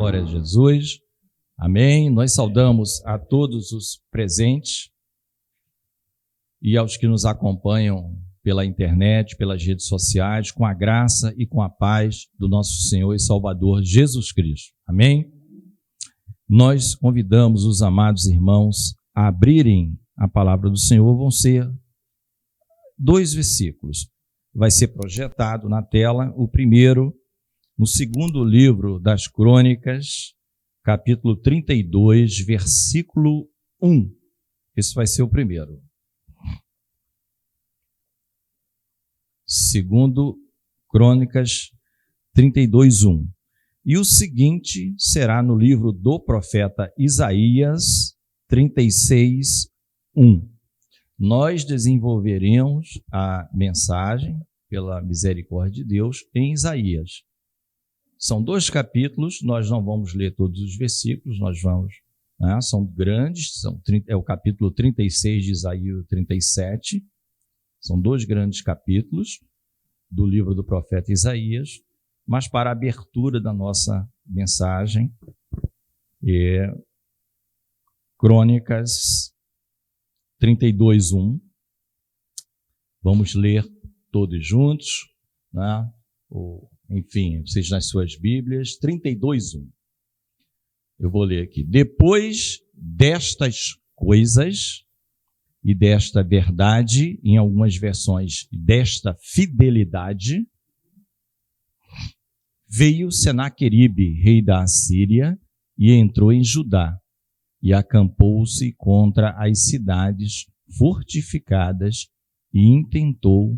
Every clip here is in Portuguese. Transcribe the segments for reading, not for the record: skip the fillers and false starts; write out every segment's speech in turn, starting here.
Glória a Jesus. Amém. Nós saudamos a todos os presentes e aos que nos acompanham pela internet, pelas redes sociais, com a graça e com a paz do nosso Senhor e Salvador Jesus Cristo. Amém. Nós convidamos os amados irmãos a abrirem a palavra do Senhor. Vão ser 2 versículos. Vai ser projetado na tela o primeiro, no segundo livro das Crônicas, capítulo 32, versículo 1. Esse vai ser o primeiro. Segundo Crônicas 32, 1. E o seguinte será no livro do profeta Isaías 36, 1. Nós desenvolveremos a mensagem, pela misericórdia de Deus, em Isaías. São 2 capítulos, nós não vamos ler todos os versículos, nós vamos, são grandes, é o capítulo 36 de Isaías 37, são 2 grandes capítulos do livro do profeta Isaías, mas para a abertura da nossa mensagem, Crônicas 32, 1, vamos ler todos juntos, enfim, vocês nas suas Bíblias, 32, 1. Eu vou ler aqui. Depois destas coisas e desta verdade, em algumas versões, desta fidelidade, veio Senaqueribe, rei da Assíria, e entrou em Judá, e acampou-se contra as cidades fortificadas e intentou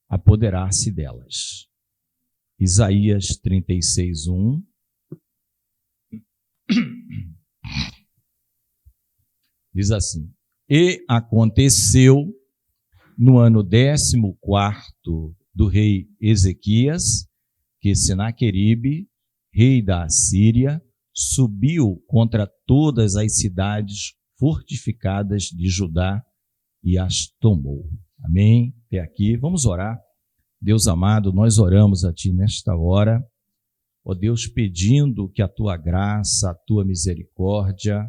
apoderar-se delas. Isaías 36, 1. Diz assim: E aconteceu no ano 14º do rei Ezequias, que Senaqueribe, rei da Assíria, subiu contra todas as cidades fortificadas de Judá e as tomou. Amém? Até aqui, vamos orar. Deus amado, nós oramos a Ti nesta hora, ó Deus, pedindo que a Tua graça, a Tua misericórdia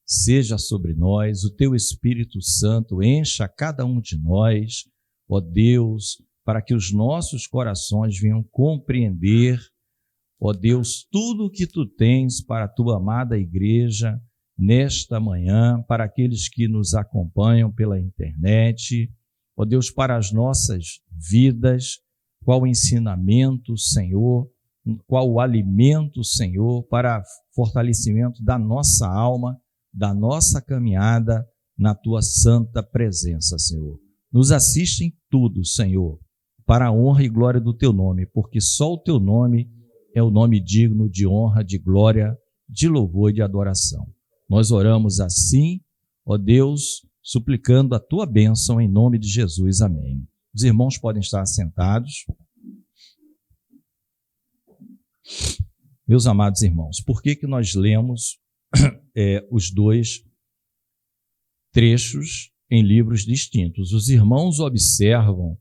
seja sobre nós, o Teu Espírito Santo encha cada um de nós, ó Deus, para que os nossos corações venham compreender, ó Deus, tudo o que Tu tens para a Tua amada igreja nesta manhã, para aqueles que nos acompanham pela internet, ó Deus, para as nossas vidas, qual o ensinamento, Senhor, qual o alimento, Senhor, para fortalecimento da nossa alma, da nossa caminhada na Tua santa presença, Senhor. Nos assiste em tudo, Senhor, para a honra e glória do Teu nome, porque só o Teu nome é o nome digno de honra, de glória, de louvor e de adoração. Nós oramos assim, ó Deus, suplicando a Tua bênção em nome de Jesus. Amém. Os irmãos podem estar assentados. Meus amados irmãos, por que nós lemos os 2 trechos em livros distintos? Os irmãos observam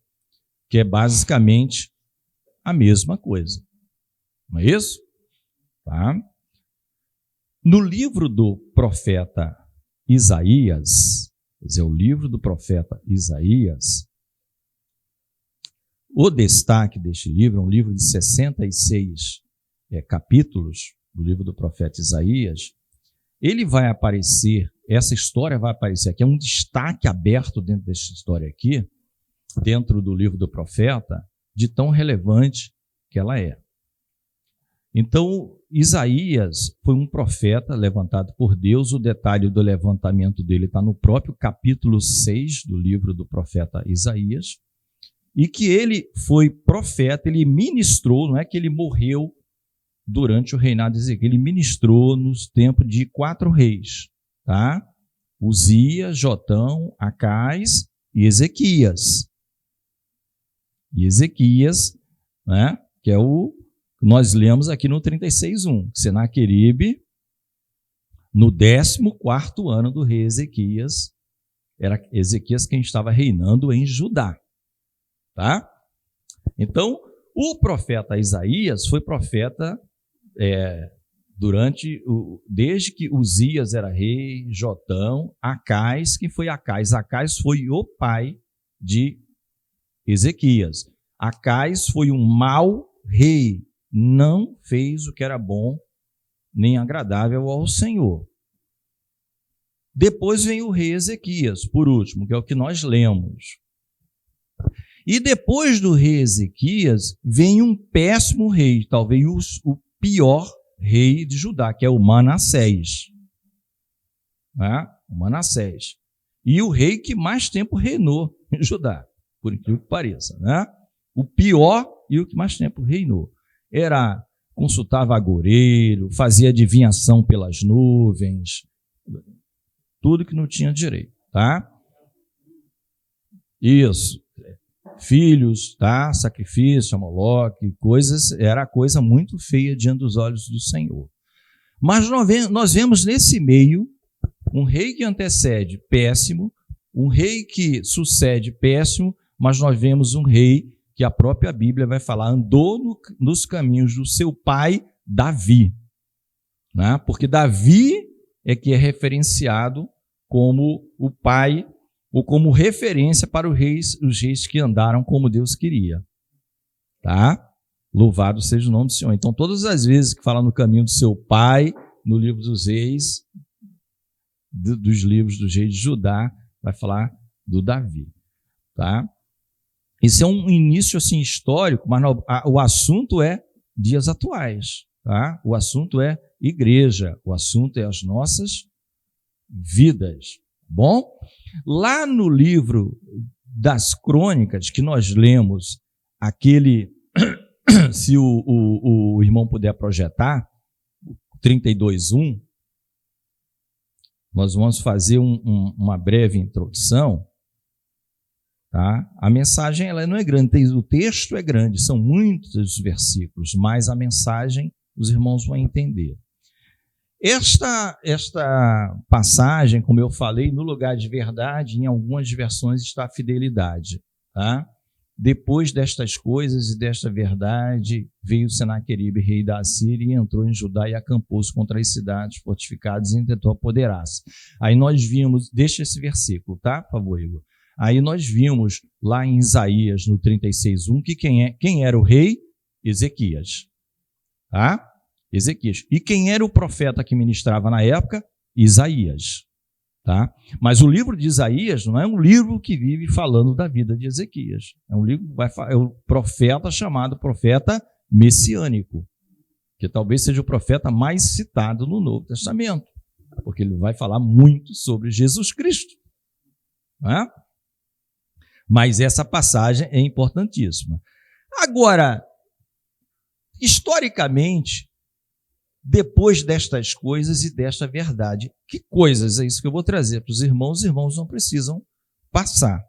que é basicamente a mesma coisa. Não é isso? Tá? No livro do profeta Isaías, quer dizer, o livro do profeta Isaías, o destaque deste livro, é um livro de 66 capítulos, do livro do profeta Isaías, ele vai aparecer, essa história vai aparecer aqui, é um destaque aberto dentro dessa história aqui, dentro do livro do profeta, de tão relevante que ela é. Então, Isaías foi um profeta levantado por Deus. O detalhe do levantamento dele está no próprio capítulo 6 do livro do profeta Isaías, e que ele foi profeta, ele ministrou, não é que ele morreu durante o reinado de Ezequias, ele ministrou nos tempos de 4 reis, tá? Uzias, Jotão, Acais e Ezequias. E Ezequias, né, que é o nós lemos aqui no 36:1, Senaqueribe, no 14º ano do rei Ezequias, era Ezequias quem estava reinando em Judá, tá? Então, o profeta Isaías foi profeta desde que Uzias era rei, Jotão, Acais, quem foi Acais? Acais foi o pai de Ezequias. Acais foi um mau rei, não fez o que era bom nem agradável ao Senhor. Depois vem o rei Ezequias, por último, que é o que nós lemos. E depois do rei Ezequias, vem um péssimo rei, talvez o pior rei de Judá, que é o Manassés. O Manassés. E o rei que mais tempo reinou em Judá, por incrível que pareça. O pior e o que mais tempo reinou. Consultava agoureiro, fazia adivinhação pelas nuvens, tudo que não tinha direito, tá? Isso. Filhos, tá? Sacrifício, Moloque, era coisa muito feia diante dos olhos do Senhor. Mas nós vemos nesse meio um rei que antecede péssimo, um rei que sucede péssimo, mas nós vemos um rei que a própria Bíblia vai falar, andou nos caminhos do seu pai Davi. Né? Porque Davi é que é referenciado como o pai, ou como referência para os reis que andaram como Deus queria. Tá? Louvado seja o nome do Senhor. Então, todas as vezes que fala no caminho do seu pai, no livro dos reis, dos livros dos reis de Judá, vai falar do Davi. Tá? Isso é um início assim, histórico, mas o assunto é dias atuais. Tá? O assunto é igreja, o assunto é as nossas vidas. Bom? Lá no livro das crônicas, que nós lemos, se o irmão puder projetar, 32:1, nós vamos fazer uma breve introdução. Tá? A mensagem ela não é grande, o texto é grande, são muitos versículos, mas a mensagem os irmãos vão entender. Esta passagem, como eu falei, no lugar de verdade, em algumas versões está fidelidade. Tá? Depois destas coisas e desta verdade, veio Senaqueribe, rei da Assíria, e entrou em Judá e acampou-se contra as cidades fortificadas e tentou apoderar-se. Aí nós vimos, deixa esse versículo, tá? Por favor, Igor. Aí nós vimos lá em Isaías, no 36:1, que quem era o rei? Ezequias. Tá? Ezequias. E quem era o profeta que ministrava na época? Isaías. Tá? Mas o livro de Isaías não é um livro que vive falando da vida de Ezequias. É um livro é um profeta chamado profeta messiânico, que talvez seja o profeta mais citado no Novo Testamento, porque ele vai falar muito sobre Jesus Cristo. Né? Mas essa passagem é importantíssima. Agora, historicamente, depois destas coisas e desta verdade, que coisas é isso que eu vou trazer para os irmãos não precisam passar.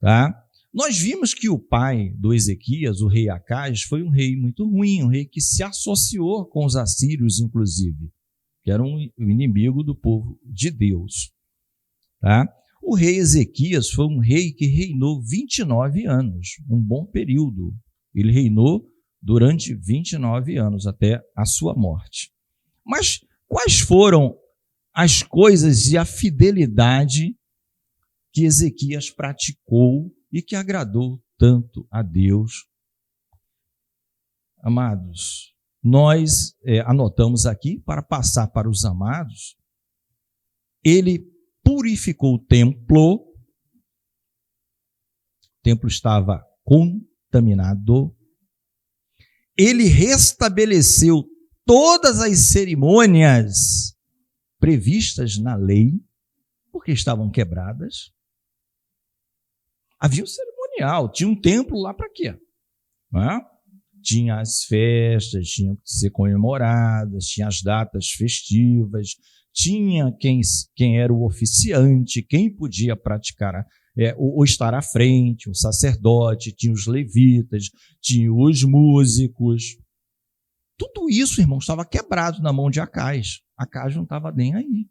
Tá? Nós vimos que o pai do Ezequias, o rei Acais, foi um rei muito ruim, um rei que se associou com os assírios, inclusive, que era um inimigo do povo de Deus. Tá? O rei Ezequias foi um rei que reinou 29 anos, um bom período. Ele reinou durante 29 anos, até a sua morte. Mas quais foram as coisas e a fidelidade que Ezequias praticou e que agradou tanto a Deus? Amados, nós anotamos aqui, para passar para os amados, ele purificou o templo estava contaminado, ele restabeleceu todas as cerimônias previstas na lei, porque estavam quebradas. Havia um cerimonial, tinha um templo lá para quê? Tinha as festas, tinham que ser comemoradas, tinha as datas festivas, tinha quem era o oficiante, quem podia praticar ou estar à frente, o sacerdote, tinha os levitas, tinha os músicos. Tudo isso, irmão, estava quebrado na mão de Acais. Acais não estava nem aí.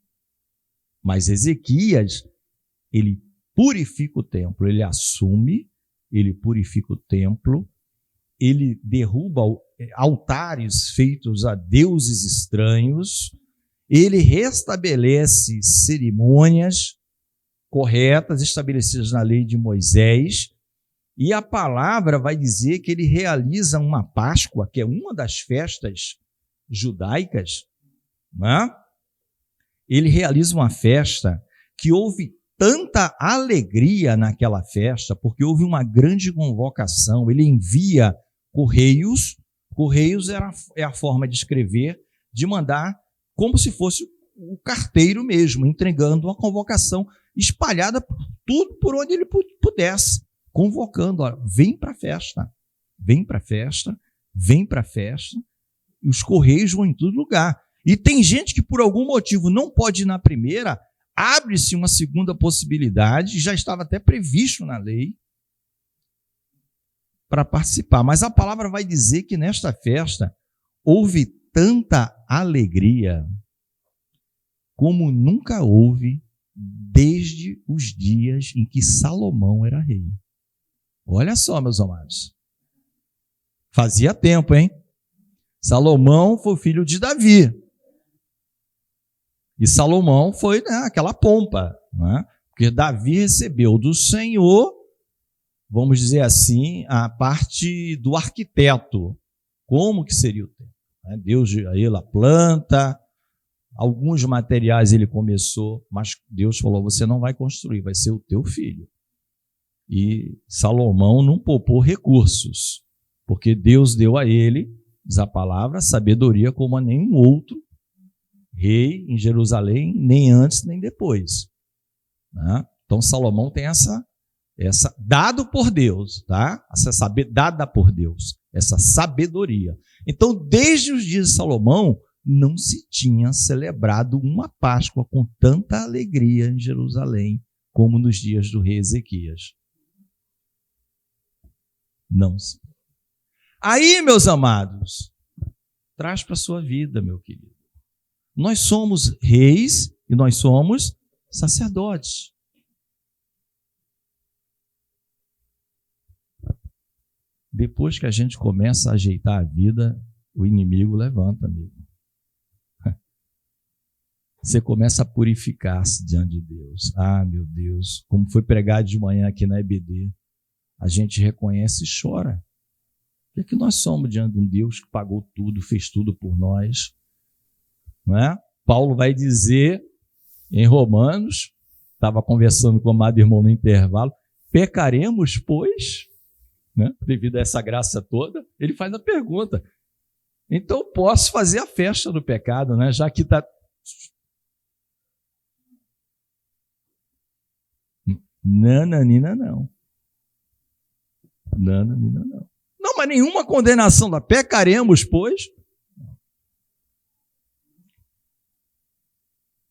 Mas Ezequias, ele purifica o templo, ele assume, ele purifica o templo, ele derruba altares feitos a deuses estranhos, ele restabelece cerimônias corretas, estabelecidas na lei de Moisés, e a palavra vai dizer que ele realiza uma Páscoa, que é uma das festas judaicas, né? Ele realiza uma festa que houve tanta alegria naquela festa, porque houve uma grande convocação. Ele envia correios é a forma de escrever, de mandar como se fosse o carteiro mesmo, entregando uma convocação espalhada por tudo, por onde ele pudesse, convocando, ó, vem para a festa, vem para a festa, vem para a festa, e os correios vão em todo lugar. E tem gente que por algum motivo não pode ir na primeira, abre-se uma segunda possibilidade, já estava até previsto na lei, para participar. Mas a palavra vai dizer que nesta festa houve tanta alegria como nunca houve desde os dias em que Salomão era rei. Olha só, meus amados. Fazia tempo, hein? Salomão foi filho de Davi. E Salomão foi, né, aquela pompa, né? Porque Davi recebeu do Senhor, vamos dizer assim, a parte do arquiteto. Como que seria o templo? Deus, ele a planta, alguns materiais ele começou, mas Deus falou, você não vai construir, vai ser o teu filho. E Salomão não poupou recursos, porque Deus deu a ele, diz a palavra, sabedoria como a nenhum outro rei em Jerusalém, nem antes nem depois. Né? Então Salomão tem essa dado por Deus, tá? Dada por Deus, essa sabedoria. Então, desde os dias de Salomão, não se tinha celebrado uma Páscoa com tanta alegria em Jerusalém como nos dias do rei Ezequias. Não se. Aí, meus amados, traz para a sua vida, meu querido. Nós somos reis e nós somos sacerdotes. Depois que a gente começa a ajeitar a vida, o inimigo levanta, amigo. Você começa a purificar-se diante de Deus. Ah, meu Deus, como foi pregado de manhã aqui na EBD, a gente reconhece e chora. O que nós somos diante de um Deus que pagou tudo, fez tudo por nós? Não é? Paulo vai dizer em Romanos, estava conversando com o amado irmão no intervalo, pecaremos, pois, né? Devido a essa graça toda, ele faz a pergunta. Então eu posso fazer a festa do pecado, né? Já que está... Nananina não. Nananina não. Não, mas nenhuma condenação da pecaremos, pois.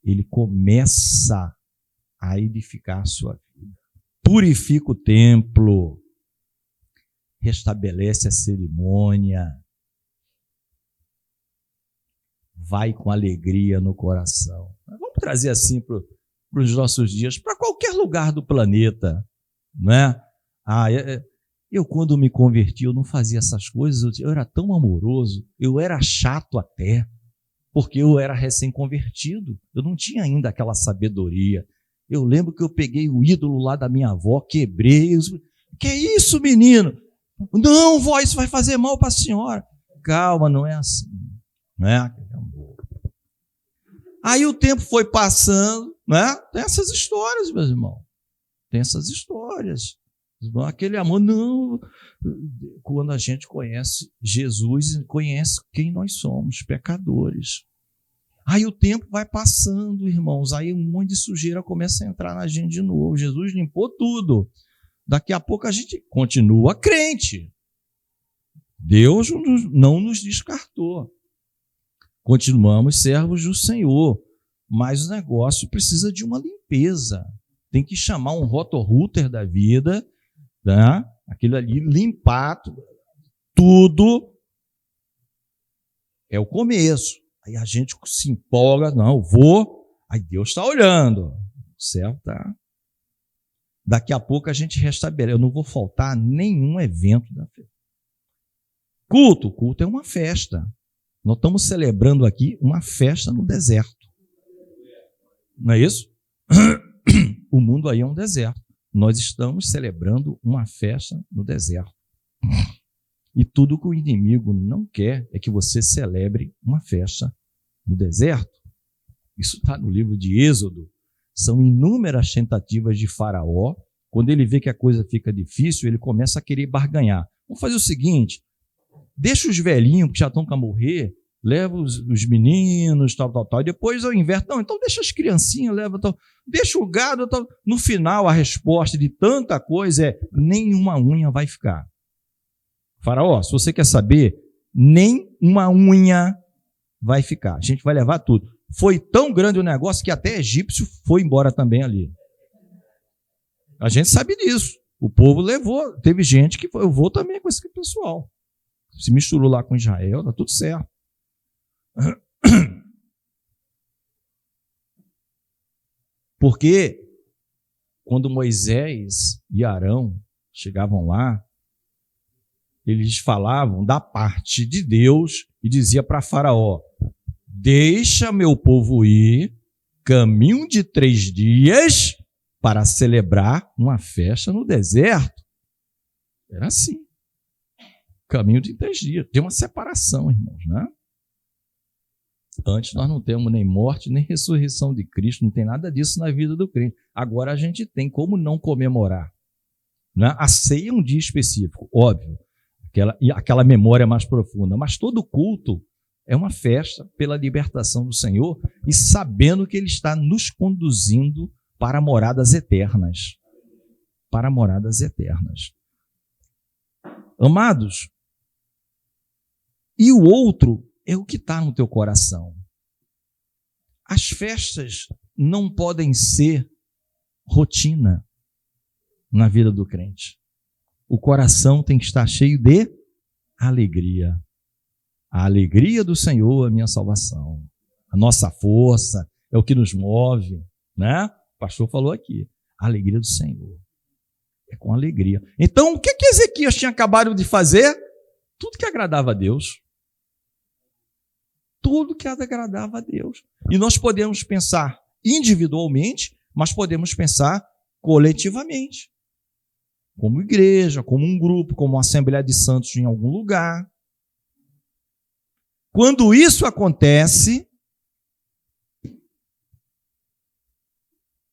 Ele começa a edificar a sua vida. Purifica o templo. Restabelece a cerimônia. Vai com alegria no coração. Vamos trazer assim para os nossos dias, para qualquer lugar do planeta, não é? Eu quando me converti, eu não fazia essas coisas, eu era tão amoroso, eu era chato até, porque eu era recém-convertido, eu não tinha ainda aquela sabedoria. Eu lembro que eu peguei o ídolo lá da minha avó, quebrei, que é isso, menino? Não, vó, isso vai fazer mal para a senhora. Calma, não é assim, não é aquele amor. Aí o tempo foi passando, né? Tem essas histórias, meus irmãos. Tem essas histórias. Aquele amor, não. Quando a gente conhece Jesus, conhece quem nós somos, pecadores. Aí o tempo vai passando, irmãos. Aí um monte de sujeira começa a entrar na gente de novo. Jesus limpou tudo. Daqui a pouco a gente continua crente. Deus não nos descartou. Continuamos servos do Senhor. Mas o negócio precisa de uma limpeza. Tem que chamar um rotorrooter da vida, né? Aquilo ali, limpar tudo. É o começo. Aí a gente se empolga, não, eu vou. Aí Deus está olhando. Certo? Tá? Daqui a pouco a gente restabelece. Eu não vou faltar a nenhum evento da fé. culto? Culto é uma festa. Nós estamos celebrando aqui uma festa no deserto. Não é isso? O mundo aí é um deserto. Nós estamos celebrando uma festa no deserto. E tudo que o inimigo não quer é que você celebre uma festa no deserto. Isso está no livro de Êxodo. São inúmeras tentativas de Faraó. Quando ele vê que a coisa fica difícil, ele começa a querer barganhar. Vamos fazer o seguinte, deixa os velhinhos que já estão para morrer, leva os meninos, tal, e depois ao inverno, não, então deixa as criancinhas, leva, tal, deixa o gado, tal. No final, a resposta de tanta coisa é, nenhuma unha vai ficar. Faraó, se você quer saber, nem uma unha vai ficar. A gente vai levar tudo. Foi tão grande o negócio que até egípcio foi embora também ali. A gente sabe disso. O povo levou. Teve gente que foi, eu vou também com esse pessoal. Se misturou lá com Israel, tá tudo certo. Porque quando Moisés e Arão chegavam lá, eles falavam da parte de Deus e dizia para Faraó, deixa meu povo ir, caminho de 3 dias, para celebrar uma festa no deserto. Era assim. Caminho de 3 dias. Tem uma separação, irmãos, né? Antes nós não temos nem morte, nem ressurreição de Cristo, não tem nada disso na vida do crente. Agora a gente tem como não comemorar. Né? A ceia é um dia específico, óbvio. Aquela memória mais profunda. Mas todo culto é uma festa pela libertação do Senhor e sabendo que Ele está nos conduzindo para moradas eternas. Para moradas eternas. Amados, e o outro é o que está no teu coração. As festas não podem ser rotina na vida do crente. O coração tem que estar cheio de alegria. A alegria do Senhor é a minha salvação. A nossa força é o que nos move, né? O pastor falou aqui. A alegria do Senhor. É com alegria. Então, o que Ezequias tinha acabado de fazer? Tudo que agradava a Deus. Tudo que agradava a Deus. E nós podemos pensar individualmente, mas podemos pensar coletivamente. Como igreja, como um grupo, como uma Assembleia de Santos em algum lugar. Quando isso acontece,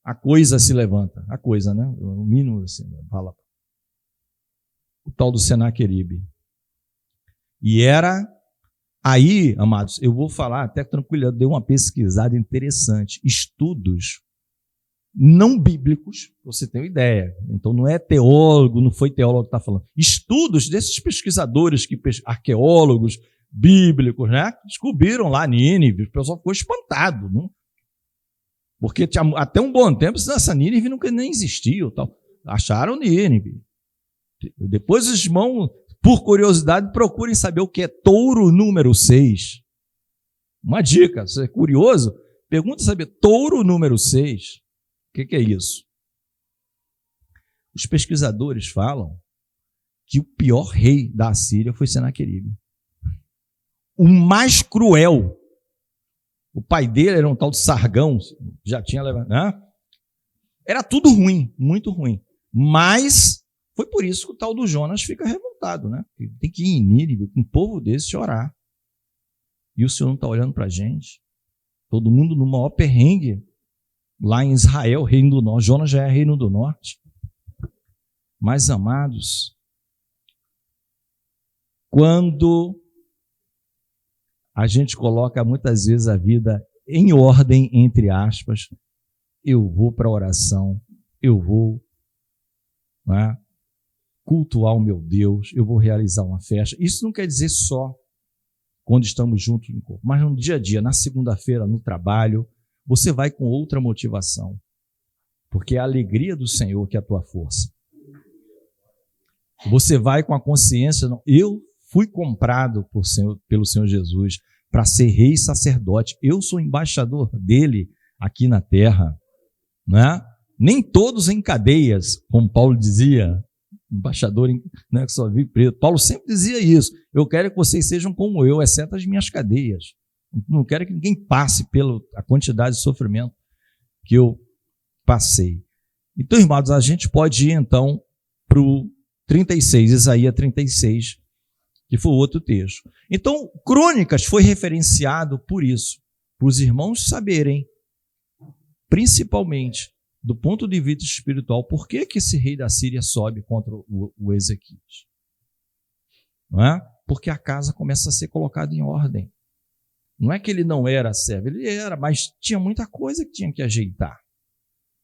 a coisa se levanta. A coisa, né? O mínimo assim, fala. O tal do Senaqueribe. E era aí, amados, eu vou falar até tranquilo, eu dei uma pesquisada interessante. Estudos não bíblicos, para você ter uma ideia. Então não é teólogo, não foi teólogo que está falando. Estudos desses pesquisadores, arqueólogos, bíblicos, né? Descobriram lá Nínive, o pessoal ficou espantado, não? Porque até um bom tempo essa Nínive nunca nem existiu, tal. Acharam Nínive. Depois os irmãos, por curiosidade, procurem saber o que é touro número 6. Uma dica, se é curioso, pergunta saber touro número 6. O que é isso? Os pesquisadores falam que o pior rei da Assíria foi Senaqueribe. O mais cruel. O pai dele era um tal de Sargão, já tinha levado, né? Era tudo ruim, muito ruim. Mas foi por isso que o tal do Jonas fica revoltado, né? Tem que ir em Nínive, com um povo desse, chorar. E o Senhor não está olhando para a gente. Todo mundo no maior perrengue. Lá em Israel, reino do norte. Jonas já é reino do norte. Mas, amados, quando a gente coloca muitas vezes a vida em ordem, entre aspas, eu vou para a oração, eu vou, né, cultuar o meu Deus, eu vou realizar uma festa. Isso não quer dizer só quando estamos juntos no corpo, mas no dia a dia, na segunda-feira, no trabalho, você vai com outra motivação, porque é a alegria do Senhor que é a tua força. Você vai com a consciência, não, eu fui comprado pelo Senhor Jesus para ser rei e sacerdote. Eu sou embaixador dele aqui na terra. Né? Nem todos em cadeias, como Paulo dizia, embaixador, né, que só vive preso. Paulo sempre dizia isso. Eu quero que vocês sejam como eu, exceto as minhas cadeias. Não quero que ninguém passe pela quantidade de sofrimento que eu passei. Então, irmãos, a gente pode ir, então, para o 36, Isaías 36, que foi outro texto. Então, Crônicas foi referenciado por isso, para os irmãos saberem, principalmente, do ponto de vista espiritual, por que esse rei da Síria sobe contra o Ezequias? Não é? Porque a casa começa a ser colocada em ordem. Não é que ele não era servo, ele era, mas tinha muita coisa que tinha que ajeitar.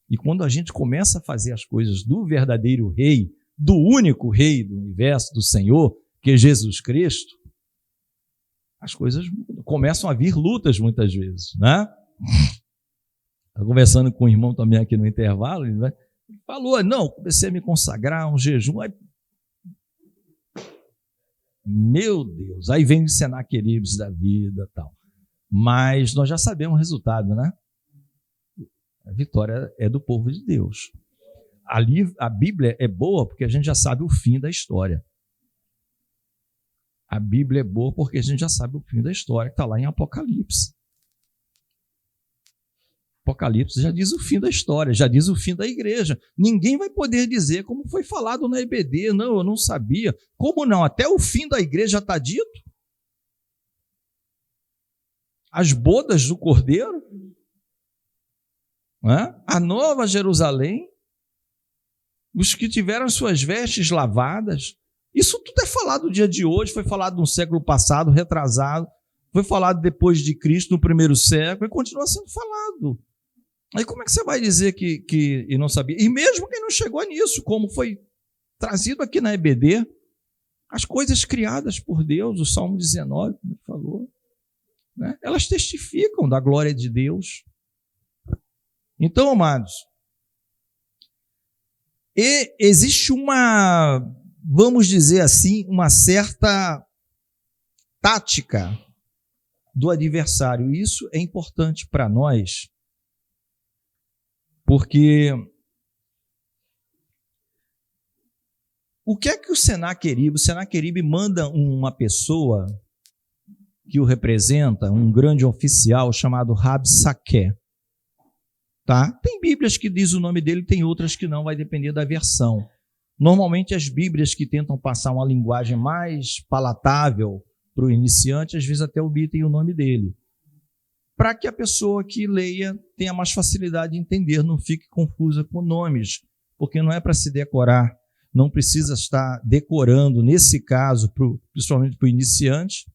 E quando a gente começa a fazer as coisas do verdadeiro rei, do único rei do universo, do Senhor, que é Jesus Cristo, as coisas mudam. Começam a vir lutas muitas vezes, né? Estava conversando com um irmão também aqui no intervalo, ele falou, não, comecei a me consagrar, um jejum, aí, meu Deus, aí vem os Senaqueribes da vida e tal. Mas nós já sabemos o resultado, né? A vitória é do povo de Deus. Ali, a Bíblia é boa porque a gente já sabe o fim da história. A Bíblia é boa porque a gente já sabe o fim da história, que está lá em Apocalipse. Apocalipse já diz o fim da história, já diz o fim da igreja. Ninguém vai poder dizer, como foi falado na EBD, não, eu não sabia. Como não? Até o fim da igreja já está dito. As bodas do Cordeiro, a Nova Jerusalém, os que tiveram suas vestes lavadas, isso tudo é falado no dia de hoje, foi falado no século passado, retrasado, foi falado depois de Cristo, no primeiro século, e continua sendo falado. Aí como é que você vai dizer que não sabia? E mesmo quem não chegou nisso, como foi trazido aqui na EBD, as coisas criadas por Deus, o Salmo 19, como ele falou, né? Elas testificam da glória de Deus. Então, amados, existe uma, vamos dizer assim, uma certa tática do adversário. E isso é importante para nós, porque o que é que o Senaqueribe manda uma pessoa que o representa, um grande oficial chamado Rabsaqué. Tá? Tem Bíblias que diz o nome dele, tem outras que não, vai depender da versão. Normalmente as Bíblias que tentam passar uma linguagem mais palatável para o iniciante, às vezes até omitem o nome dele, para que a pessoa que leia tenha mais facilidade de entender, não fique confusa com nomes, porque não é para se decorar, não precisa estar decorando, nesse caso, principalmente para o iniciante,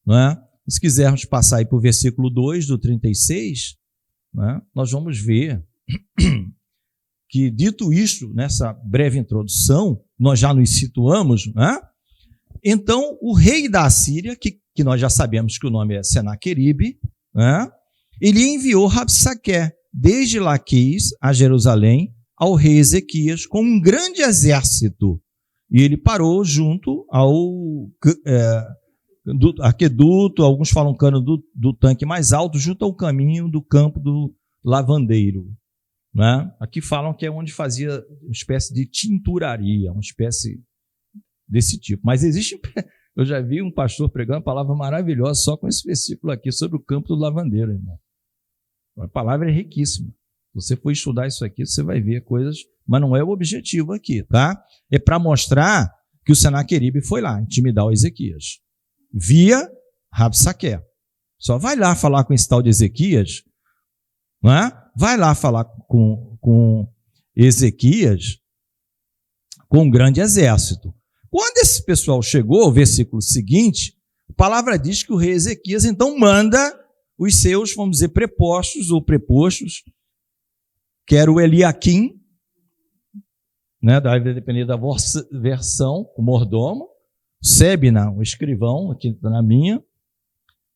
não é? Se quisermos passar aí para o versículo 2 do 36, né, nós vamos ver que, dito isto, nessa breve introdução, nós já nos situamos, né? Então, o rei da Assíria, que nós já sabemos que o nome é Senaqueribe, né, ele enviou Rabsaqué desde Laquis a Jerusalém ao rei Ezequias com um grande exército. E ele parou junto ao aqueduto, alguns falam cano do tanque mais alto, junto ao caminho do campo do lavandeiro. Né? Aqui falam que é onde fazia uma espécie de tinturaria, uma espécie desse tipo. Mas existe, eu já vi um pastor pregando uma palavra maravilhosa só com esse versículo aqui sobre o campo do lavandeiro, irmão. A palavra é riquíssima. Se você for estudar isso aqui, você vai ver coisas, mas não é o objetivo aqui, tá? É para mostrar que o Senaqueribe foi lá intimidar o Ezequias via Rabsaqué. Só vai lá falar com esse tal de Ezequias, não é? Vai lá falar com Ezequias com um grande exército. Quando esse pessoal chegou, o versículo seguinte, a palavra diz que o rei Ezequias então manda os seus, vamos dizer, prepostos ou prepostos, que era o Eliaquim, né, deve depender da versão, o mordomo, Sebna, o escrivão, aqui na minha,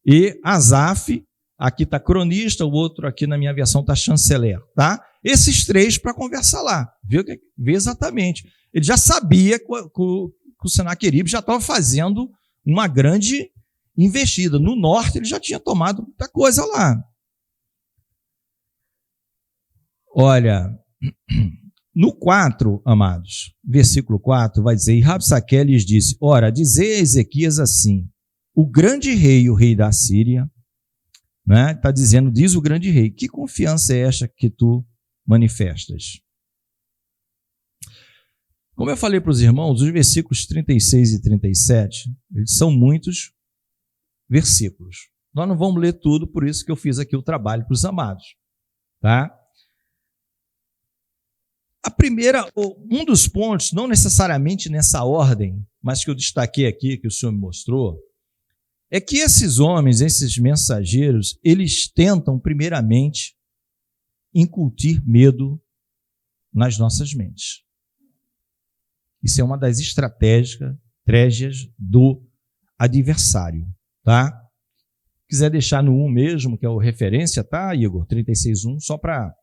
e Asaf, aqui está cronista, o outro aqui na minha versão está chanceler, tá? Esses três para conversar lá, vê exatamente. Ele já sabia que o Senaqueribe já estava fazendo uma grande investida. No norte ele já tinha tomado muita coisa lá. Olha, No 4, amados, versículo 4, vai dizer, e Rabsaque lhes disse, ora, dizei a Ezequias assim, o grande rei, o rei da Síria, né, está dizendo, diz o grande rei, que confiança é esta que tu manifestas? Como eu falei para os irmãos, os versículos 36 e 37, eles são muitos versículos. Nós não vamos ler tudo, por isso que eu fiz aqui o trabalho para os amados. Tá? A primeira, um dos pontos, não necessariamente nessa ordem, mas que eu destaquei aqui, que o Senhor me mostrou, é que esses homens, esses mensageiros, eles tentam, primeiramente, incutir medo nas nossas mentes. Isso é uma das estratégias do adversário, tá? Se quiser deixar no 1 mesmo, que é o referência, tá, Igor? 36:1, só para...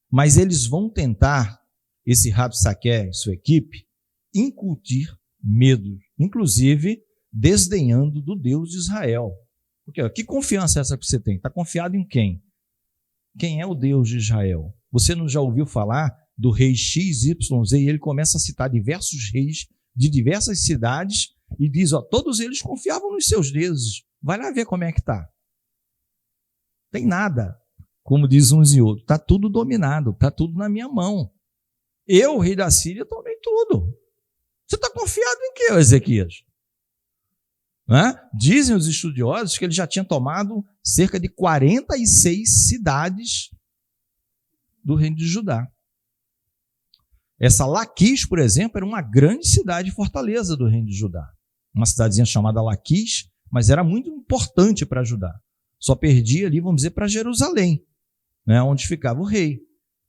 Mas eles vão tentar, esse Rabsaque e sua equipe, incutir medo, inclusive desdenhando do Deus de Israel. Porque, ó, que confiança é essa que você tem? Está confiado em quem? Quem é o Deus de Israel? Você não já ouviu falar do rei XYZ? E ele começa a citar diversos reis de diversas cidades e diz, ó, todos eles confiavam nos seus deuses. Vai lá ver como é que está. Tem nada, como diz uns e outros. Está tudo dominado, está tudo na minha mão. Eu, rei da Síria, tomei tudo. Você está confiado em quê, Ezequias? Dizem os estudiosos que ele já tinha tomado cerca de 46 cidades do reino de Judá. Essa Laquis, por exemplo, era uma grande cidade fortaleza do reino de Judá. Uma cidadezinha chamada Laquis, mas era muito importante para Judá. Só perdia ali, vamos dizer, para Jerusalém, né, onde ficava o rei.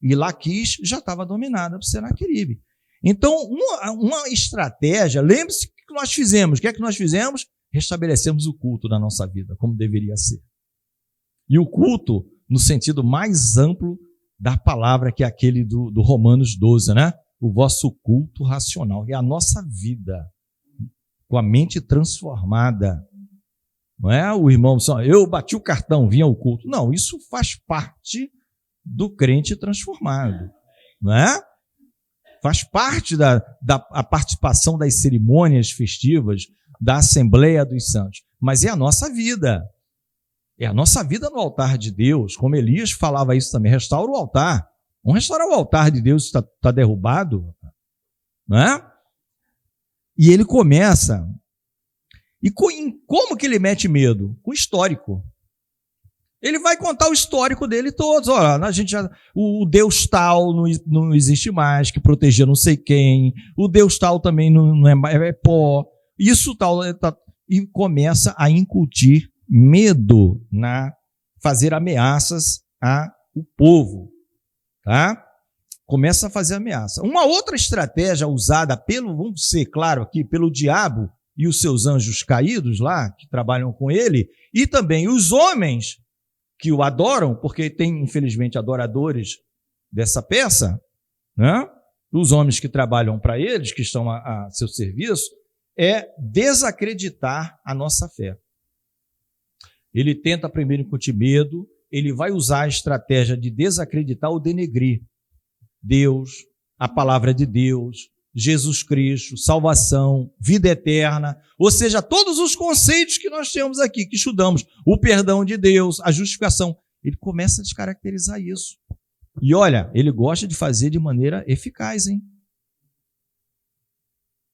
E Laquis já estava dominada por Senaqueribe. Então, uma estratégia, lembre-se o que nós fizemos. O que é que nós fizemos? Restabelecemos o culto na nossa vida, como deveria ser. E o culto, no sentido mais amplo da palavra, que é aquele do Romanos 12, né? O vosso culto racional, é a nossa vida, com a mente transformada. Não é o irmão, só eu bati o cartão, vinha ao culto. Não, isso faz parte do crente transformado, não é? Faz parte da participação das cerimônias festivas, da Assembleia dos Santos, mas é a nossa vida. É a nossa vida no altar de Deus, como Elias falava isso também, restaura o altar. Vamos restaurar o altar de Deus, está derrubado, não é? E ele começa, e como que ele mete medo? Com histórico. Ele vai contar o histórico dele todos. Olha, a gente o Deus tal não existe mais, que protegia não sei quem, o Deus tal também não é pó, isso tal, e começa a incutir medo, fazer ameaças ao povo, tá? Começa a fazer ameaça. Uma outra estratégia usada vamos ser claro aqui, pelo diabo e os seus anjos caídos lá, que trabalham com ele, e também os homens que o adoram, porque tem, infelizmente, adoradores dessa peça, né? Os homens que trabalham para eles, que estão a seu serviço, é desacreditar a nossa fé. Ele tenta primeiro incutir medo, ele vai usar a estratégia de desacreditar ou denegrir Deus, a palavra de Deus, Jesus Cristo, salvação, vida eterna, ou seja, todos os conceitos que nós temos aqui, que estudamos, o perdão de Deus, a justificação, ele começa a descaracterizar isso. E olha, ele gosta de fazer de maneira eficaz, hein?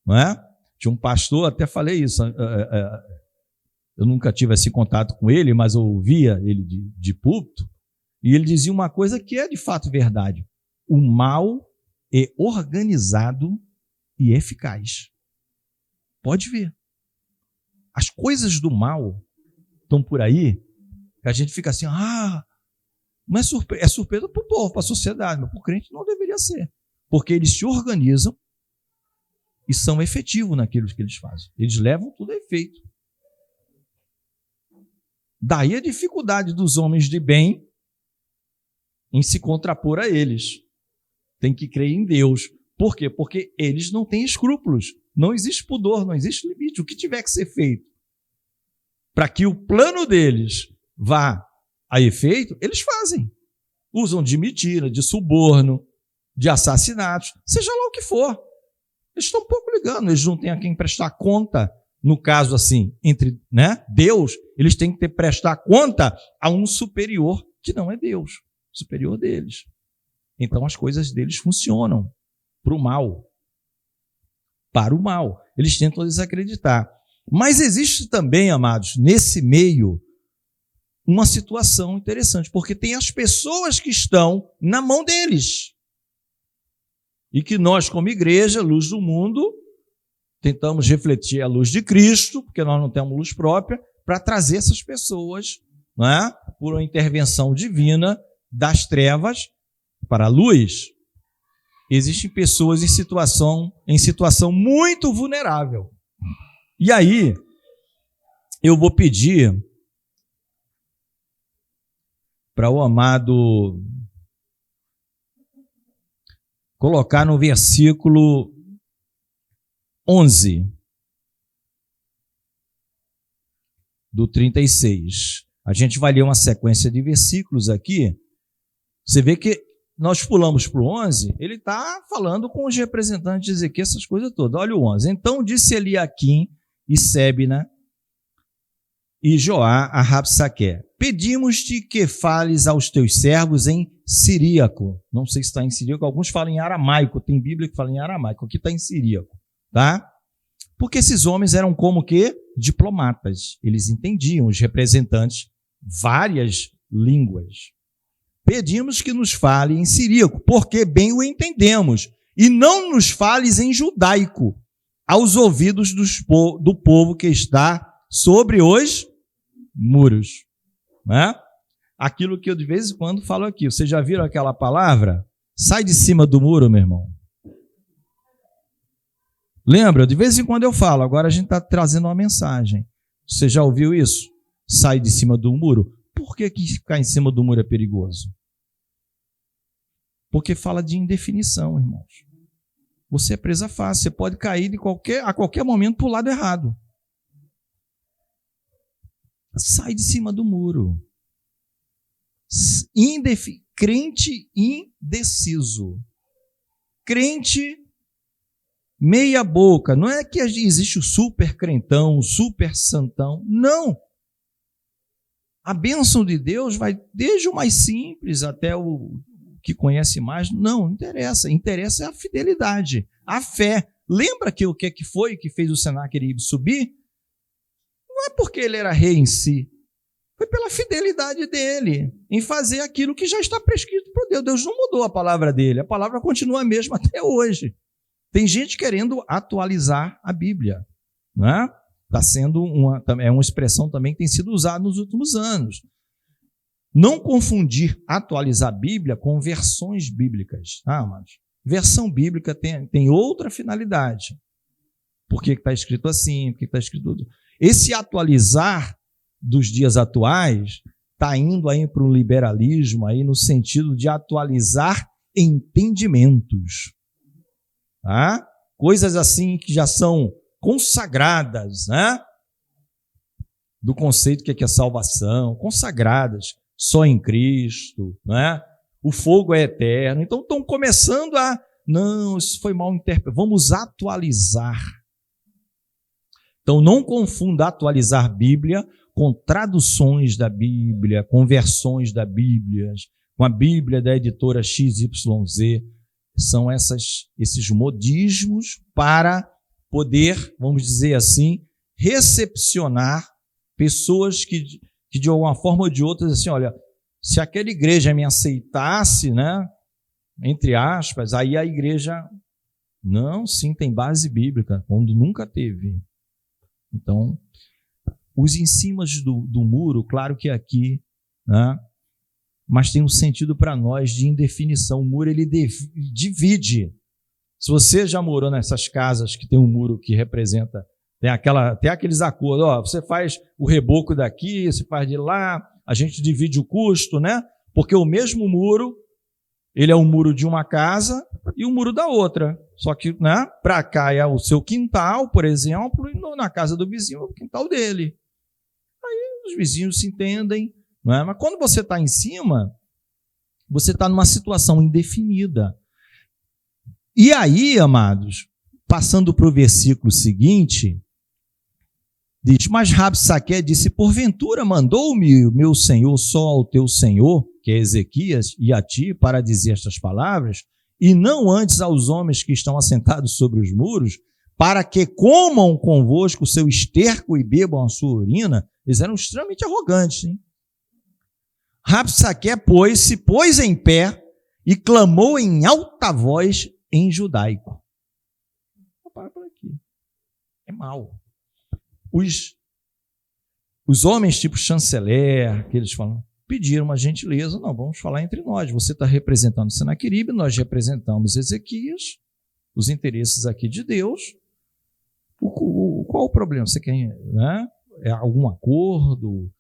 Não é? Tinha um pastor, até falei isso, eu nunca tive esse contato com ele, mas eu ouvia ele de púlpito, e ele dizia uma coisa que é de fato verdade: o mal é organizado e eficaz. Pode ver. As coisas do mal estão por aí, que a gente fica assim, não é surpresa para o povo, para a sociedade, mas para o crente não deveria ser. Porque eles se organizam e são efetivos naquilo que eles fazem. Eles levam tudo a efeito. Daí a dificuldade dos homens de bem em se contrapor a eles. Tem que crer em Deus. Por quê? Porque eles não têm escrúpulos. Não existe pudor, não existe limite. O que tiver que ser feito para que o plano deles vá a efeito, eles fazem. Usam de mentira, de suborno, de assassinatos, seja lá o que for. Eles estão um pouco ligando, eles não têm a quem prestar conta. No caso, assim, entre Deus, eles têm que prestar conta a um superior que não é Deus, superior deles. Então as coisas deles funcionam para o mal. Para o mal. Eles tentam desacreditar. Mas existe também, amados, nesse meio, uma situação interessante, porque tem as pessoas que estão na mão deles. E que nós, como igreja, luz do mundo, tentamos refletir a luz de Cristo, porque nós não temos luz própria, para trazer essas pessoas, por uma intervenção divina das trevas para a luz. Existem pessoas em situação muito vulnerável. E aí, eu vou pedir para o amado colocar no versículo 11 do 36. A gente vai ler uma sequência de versículos aqui. Você vê que nós pulamos para o 11, ele está falando com os representantes de Ezequiel, essas coisas todas. Olha o 11. Então disse Eliaquim e Sebna e Joá a Rabsaque: pedimos-te que fales aos teus servos em siríaco. Não sei se está em siríaco, alguns falam em aramaico, tem Bíblia que fala em aramaico, aqui está em siríaco, tá? Porque esses homens eram como que diplomatas, eles entendiam, os representantes, várias línguas. Pedimos que nos fale em siríaco, porque bem o entendemos, e não nos fales em judaico, aos ouvidos do povo que está sobre os muros. Aquilo que eu de vez em quando falo aqui, vocês já viram aquela palavra? Sai de cima do muro, meu irmão. Lembra? De vez em quando eu falo, agora a gente está trazendo uma mensagem. Você já ouviu isso? Sai de cima do muro. Por que ficar em cima do muro é perigoso? Porque fala de indefinição, irmãos. Você é presa fácil, você pode cair a qualquer momento para o lado errado. Sai de cima do muro. Crente indeciso. Crente meia boca. Não é que existe o super crentão, o super santão. Não. A bênção de Deus vai desde o mais simples até o que conhece mais. Não interessa. Interessa é a fidelidade, a fé. Lembra que o que foi que fez o Senaqueribe subir? Não é porque ele era rei em si. Foi pela fidelidade dele em fazer aquilo que já está prescrito por Deus. Deus não mudou a palavra dele. A palavra continua a mesma até hoje. Tem gente querendo atualizar a Bíblia. Não é? Está sendo uma expressão também que tem sido usada nos últimos anos. Não confundir atualizar a Bíblia com versões bíblicas. Mas versão bíblica tem outra finalidade. Por que está escrito assim? Por que está escrito... Esse atualizar dos dias atuais está indo aí para o liberalismo, aí no sentido de atualizar entendimentos. Tá? Coisas assim que já são consagradas, do conceito que é salvação, consagradas só em Cristo, o fogo é eterno. Então estão começando não, isso foi mal interpretado, vamos atualizar. Então não confunda atualizar a Bíblia com traduções da Bíblia, com versões da Bíblia, com a Bíblia da editora XYZ. São esses modismos para poder, vamos dizer assim, recepcionar pessoas que de alguma forma ou de outra, assim, olha, se aquela igreja me aceitasse, entre aspas, aí a igreja, não, sim, tem base bíblica, quando nunca teve. Então, os em cima do muro, claro que aqui, mas tem um sentido para nós de indefinição. O muro, ele divide. Se você já morou nessas casas que tem um muro que representa, tem aqueles acordos, você faz o reboco daqui, você faz de lá, a gente divide o custo, porque o mesmo muro, ele é o muro de uma casa e o muro da outra. Só que, para cá é o seu quintal, por exemplo, e na casa do vizinho é o quintal dele. Aí os vizinhos se entendem, Mas quando você está em cima, você está numa situação indefinida. E aí, amados, passando para o versículo seguinte, diz: mas Rabsaque disse: porventura mandou-me o meu senhor só ao teu senhor, que é Ezequias, e a ti, para dizer estas palavras, e não antes aos homens que estão assentados sobre os muros, para que comam convosco o seu esterco e bebam a sua urina? Eles eram extremamente arrogantes, hein? Rabsaque, pois, se pôs em pé e clamou em alta voz em judaico. Vou parar por aqui. É mal. Os homens tipo chanceler, que eles falam, pediram uma gentileza: não, vamos falar entre nós. Você está representando Senaqueribe, nós representamos Ezequias, os interesses aqui de Deus. Qual o problema? Você quer, né? É algum acordo?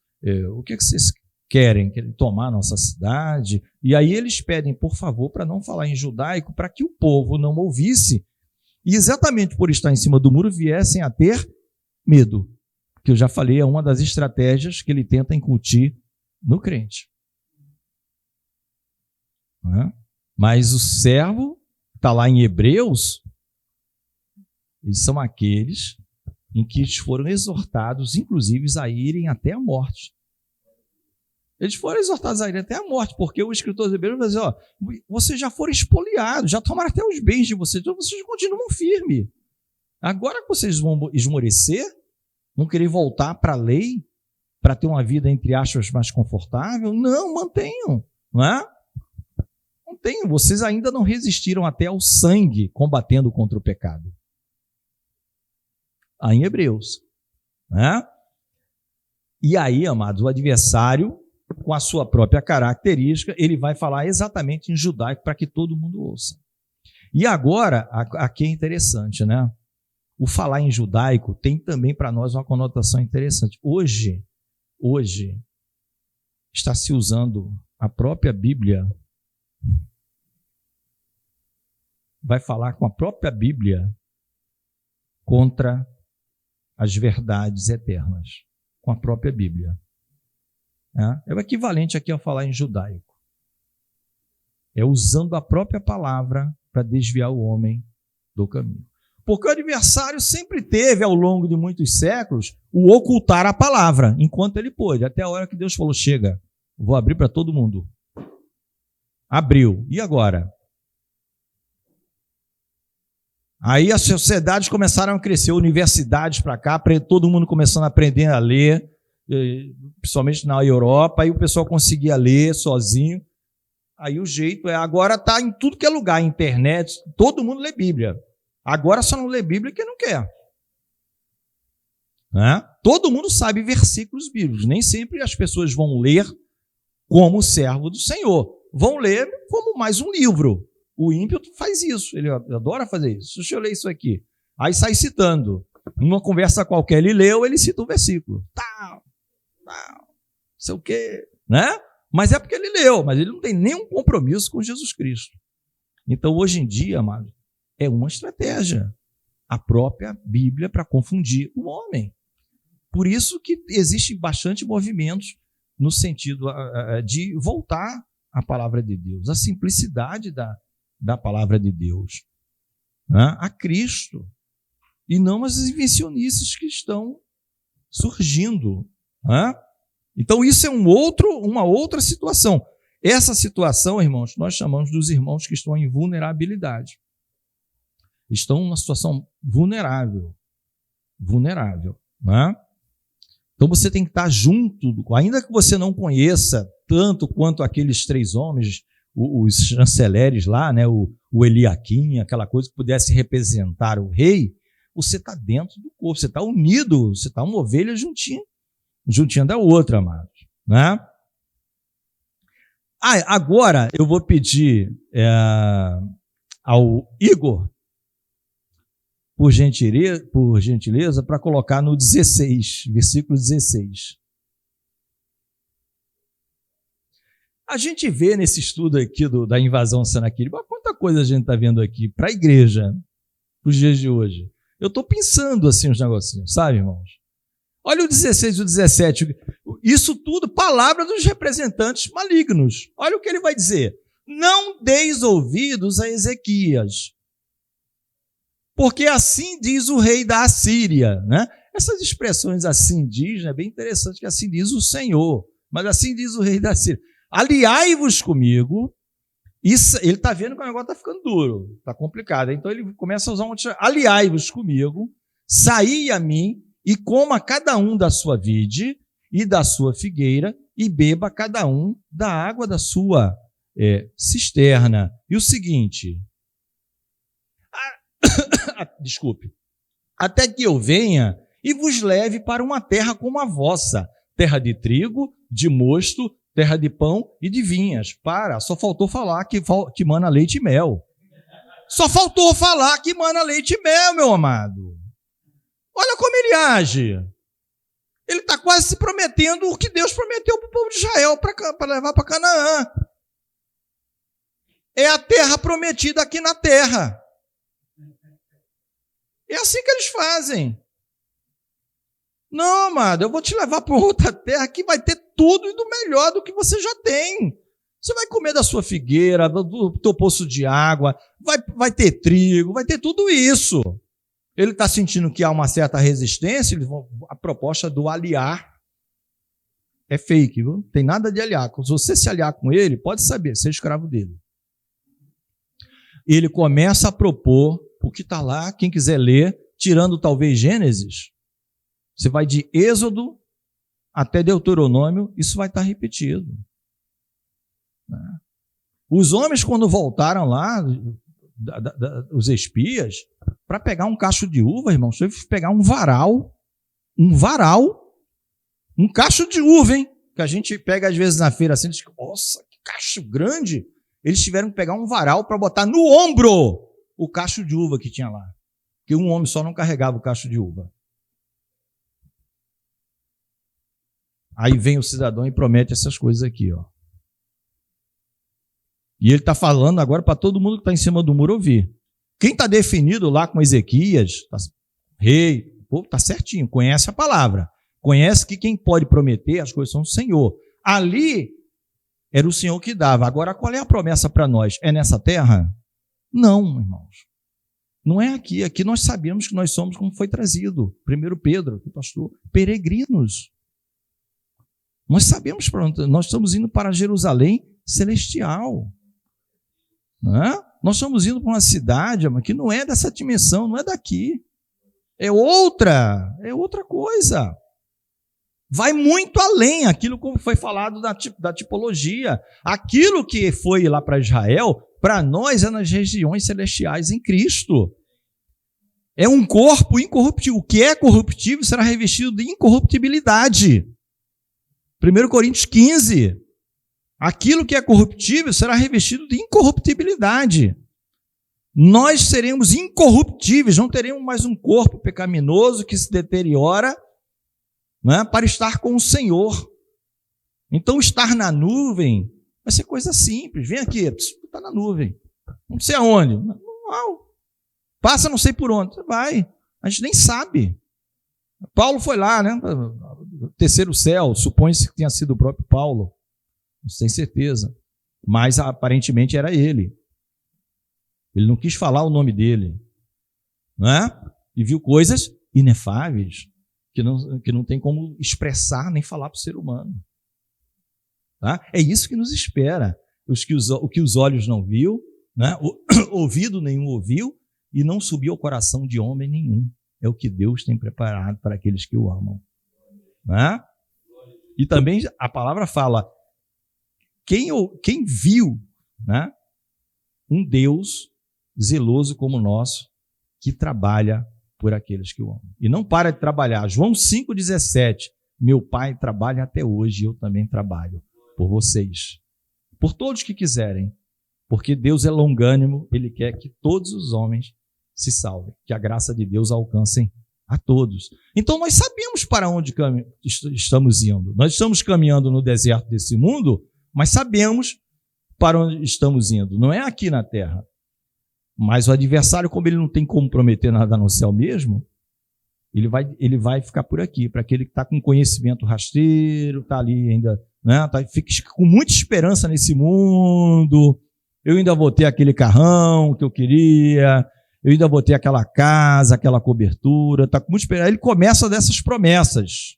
O que vocês querem tomar nossa cidade? E aí eles pedem, por favor, para não falar em judaico, para que o povo não ouvisse, e exatamente por estar em cima do muro, viessem a ter medo. Que eu já falei, é uma das estratégias que ele tenta incutir no crente. Mas o servo, está lá em Hebreus, eles são aqueles em que eles foram exortados, inclusive, a irem até a morte. Eles foram exortados a irem até a morte, porque o escritor de Hebreus vai dizer: ó, vocês já foram espoliados, já tomaram até os bens de vocês, então vocês continuam firmes. Agora que vocês vão esmorecer, vão querer voltar para a lei, para ter uma vida, entre aspas, mais confortável? Não, mantenham, não é? Mantenham, vocês ainda não resistiram até ao sangue combatendo contra o pecado. Aí em Hebreus, né? E aí, amados, o adversário, com a sua própria característica, ele vai falar exatamente em judaico para que todo mundo ouça. E agora, aqui é interessante, né? O falar em judaico tem também para nós uma conotação interessante. Hoje está se usando a própria Bíblia, vai falar com a própria Bíblia contra as verdades eternas, com a própria Bíblia. É o equivalente aqui a falar em judaico. É usando a própria palavra para desviar o homem do caminho. Porque o adversário sempre teve, ao longo de muitos séculos, o ocultar a palavra, enquanto ele pôde, até a hora que Deus falou: chega, vou abrir para todo mundo. Abriu. E agora? Aí as sociedades começaram a crescer, universidades para cá, todo mundo começando a aprender a ler, principalmente na Europa, aí o pessoal conseguia ler sozinho. Aí o jeito agora está em tudo que é lugar, internet, todo mundo lê Bíblia. Agora só não lê Bíblia quem não quer. Todo mundo sabe versículos bíblicos. Nem sempre as pessoas vão ler como servo do Senhor. Vão ler como mais um livro. O ímpio faz isso, ele adora fazer isso. Deixa eu ler isso aqui. Aí sai citando. Numa conversa qualquer ele leu, ele cita um versículo. Tal, não sei o quê, né? Mas é porque ele leu, mas ele não tem nenhum compromisso com Jesus Cristo. Então, hoje em dia, amado, é uma estratégia. A própria Bíblia para confundir o homem. Por isso que existe bastante movimentos no sentido de voltar à palavra de Deus, a simplicidade da palavra de Deus, né? A Cristo, e não as invencionices que estão surgindo, né? Então isso é uma outra situação. Essa situação, irmãos, nós chamamos dos irmãos que estão em vulnerabilidade. Estão numa situação vulnerável, né? Então você tem que estar junto, ainda que você não conheça tanto quanto aqueles 3 homens, os chanceleres lá, né, o Eliaquim, aquela coisa que pudesse representar o rei, você está dentro do corpo, você está unido, você está uma ovelha juntinha da outra, amados, né? Agora eu vou pedir ao Igor, por gentileza, para colocar no 16, versículo 16. A gente vê nesse estudo aqui da invasão de Senaqueribe, quanta coisa a gente está vendo aqui para a igreja, para os dias de hoje. Eu estou pensando assim uns negocinhos, sabe, irmãos? Olha o 16 e o 17, isso tudo, palavra dos representantes malignos. Olha o que ele vai dizer: não deis ouvidos a Ezequias, porque assim diz o rei da Assíria, né? Essas expressões assim diz, é bem interessante que assim diz o Senhor, mas assim diz o rei da Síria. Aliai-vos comigo. Isso, ele está vendo que o negócio está ficando duro, está complicado. Então ele começa a usar aliai-vos comigo, saí a mim e coma cada um da sua vide e da sua figueira e beba cada um da água da sua cisterna. E o seguinte, desculpe, até que eu venha e vos leve para uma terra como a vossa, terra de trigo, de mosto, terra de pão e de vinhas. Só faltou falar que mana leite e mel. Só faltou falar que mana leite e mel, meu amado. Olha como ele age. Ele está quase se prometendo o que Deus prometeu para o povo de Israel para levar para Canaã. É a terra prometida aqui na terra. É assim que eles fazem. Não, amado, eu vou te levar para outra terra que vai ter tudo e do melhor do que você já tem. Você vai comer da sua figueira, do teu poço de água, vai ter trigo, vai ter tudo isso. Ele está sentindo que há uma certa resistência, a proposta do aliar é fake, viu? Não tem nada de aliar. Se você se aliar com ele, pode saber, ser escravo dele. Ele começa a propor o que está lá, quem quiser ler, tirando talvez Gênesis, você vai de Êxodo até Deuteronômio, isso vai estar repetido. Os homens, quando voltaram lá, os espias, para pegar um cacho de uva, irmão, você teve que pegar um varal, um cacho de uva, hein? Que a gente pega às vezes na feira assim, diz, nossa, que cacho grande! Eles tiveram que pegar um varal para botar no ombro o cacho de uva que tinha lá. Porque um homem só não carregava o cacho de uva. Aí vem o cidadão e promete essas coisas aqui, ó. E ele está falando agora para todo mundo que está em cima do muro ouvir. Quem está definido lá com Ezequias, rei, está certinho, conhece a palavra. Conhece que quem pode prometer as coisas são o Senhor. Ali era o Senhor que dava. Agora, qual é a promessa para nós? É nessa terra? Não, irmãos. Não é aqui. Aqui nós sabemos que nós somos, como foi trazido. 1 Pedro, que pastor, peregrinos. Nós sabemos, nós estamos indo para Jerusalém celestial. Não é? Nós estamos indo para uma cidade que não é dessa dimensão, não é daqui. É outra coisa. Vai muito além aquilo como foi falado da tipologia. Aquilo que foi lá para Israel, para nós é nas regiões celestiais em Cristo. É um corpo incorruptível. O que é corruptível será revestido de incorruptibilidade. 1 Coríntios 15. Aquilo que é corruptível será revestido de incorruptibilidade. Nós seremos incorruptíveis, não teremos mais um corpo pecaminoso que se deteriora, né, para estar com o Senhor. Então, estar na nuvem vai ser coisa simples. Vem aqui, está na nuvem. Não sei aonde. Não. Passa não sei por onde. Você vai. A gente nem sabe. Paulo foi lá, né? Terceiro céu, supõe-se que tenha sido o próprio Paulo. Não tenho certeza. Mas aparentemente era ele. Ele não quis falar o nome dele. Não é? E viu coisas inefáveis que não tem como expressar nem falar para o ser humano. Tá? É isso que nos espera. O que os olhos não viu, né? O ouvido nenhum ouviu e não subiu ao coração de homem nenhum. É o que Deus tem preparado para aqueles que o amam. Né? E também a palavra fala, quem viu, né, um Deus zeloso como o nosso, que trabalha por aqueles que o amam. E não para de trabalhar. João 5,17, meu Pai trabalha até hoje e eu também trabalho por vocês. Por todos que quiserem. Porque Deus é longânimo, Ele quer que todos os homens se salvem, que a graça de Deus alcancem a todos. Então nós sabemos para onde estamos indo. Nós estamos caminhando no deserto desse mundo, mas sabemos para onde estamos indo. Não é aqui na terra. Mas o adversário, como ele não tem como prometer nada no céu mesmo, ele vai ficar por aqui, para aquele que está com conhecimento rasteiro, está ali ainda, né, fica com muita esperança nesse mundo, eu ainda vou ter aquele carrão que eu queria, eu ainda vou ter aquela casa, aquela cobertura, tá com muito esperança. Ele começa dessas promessas.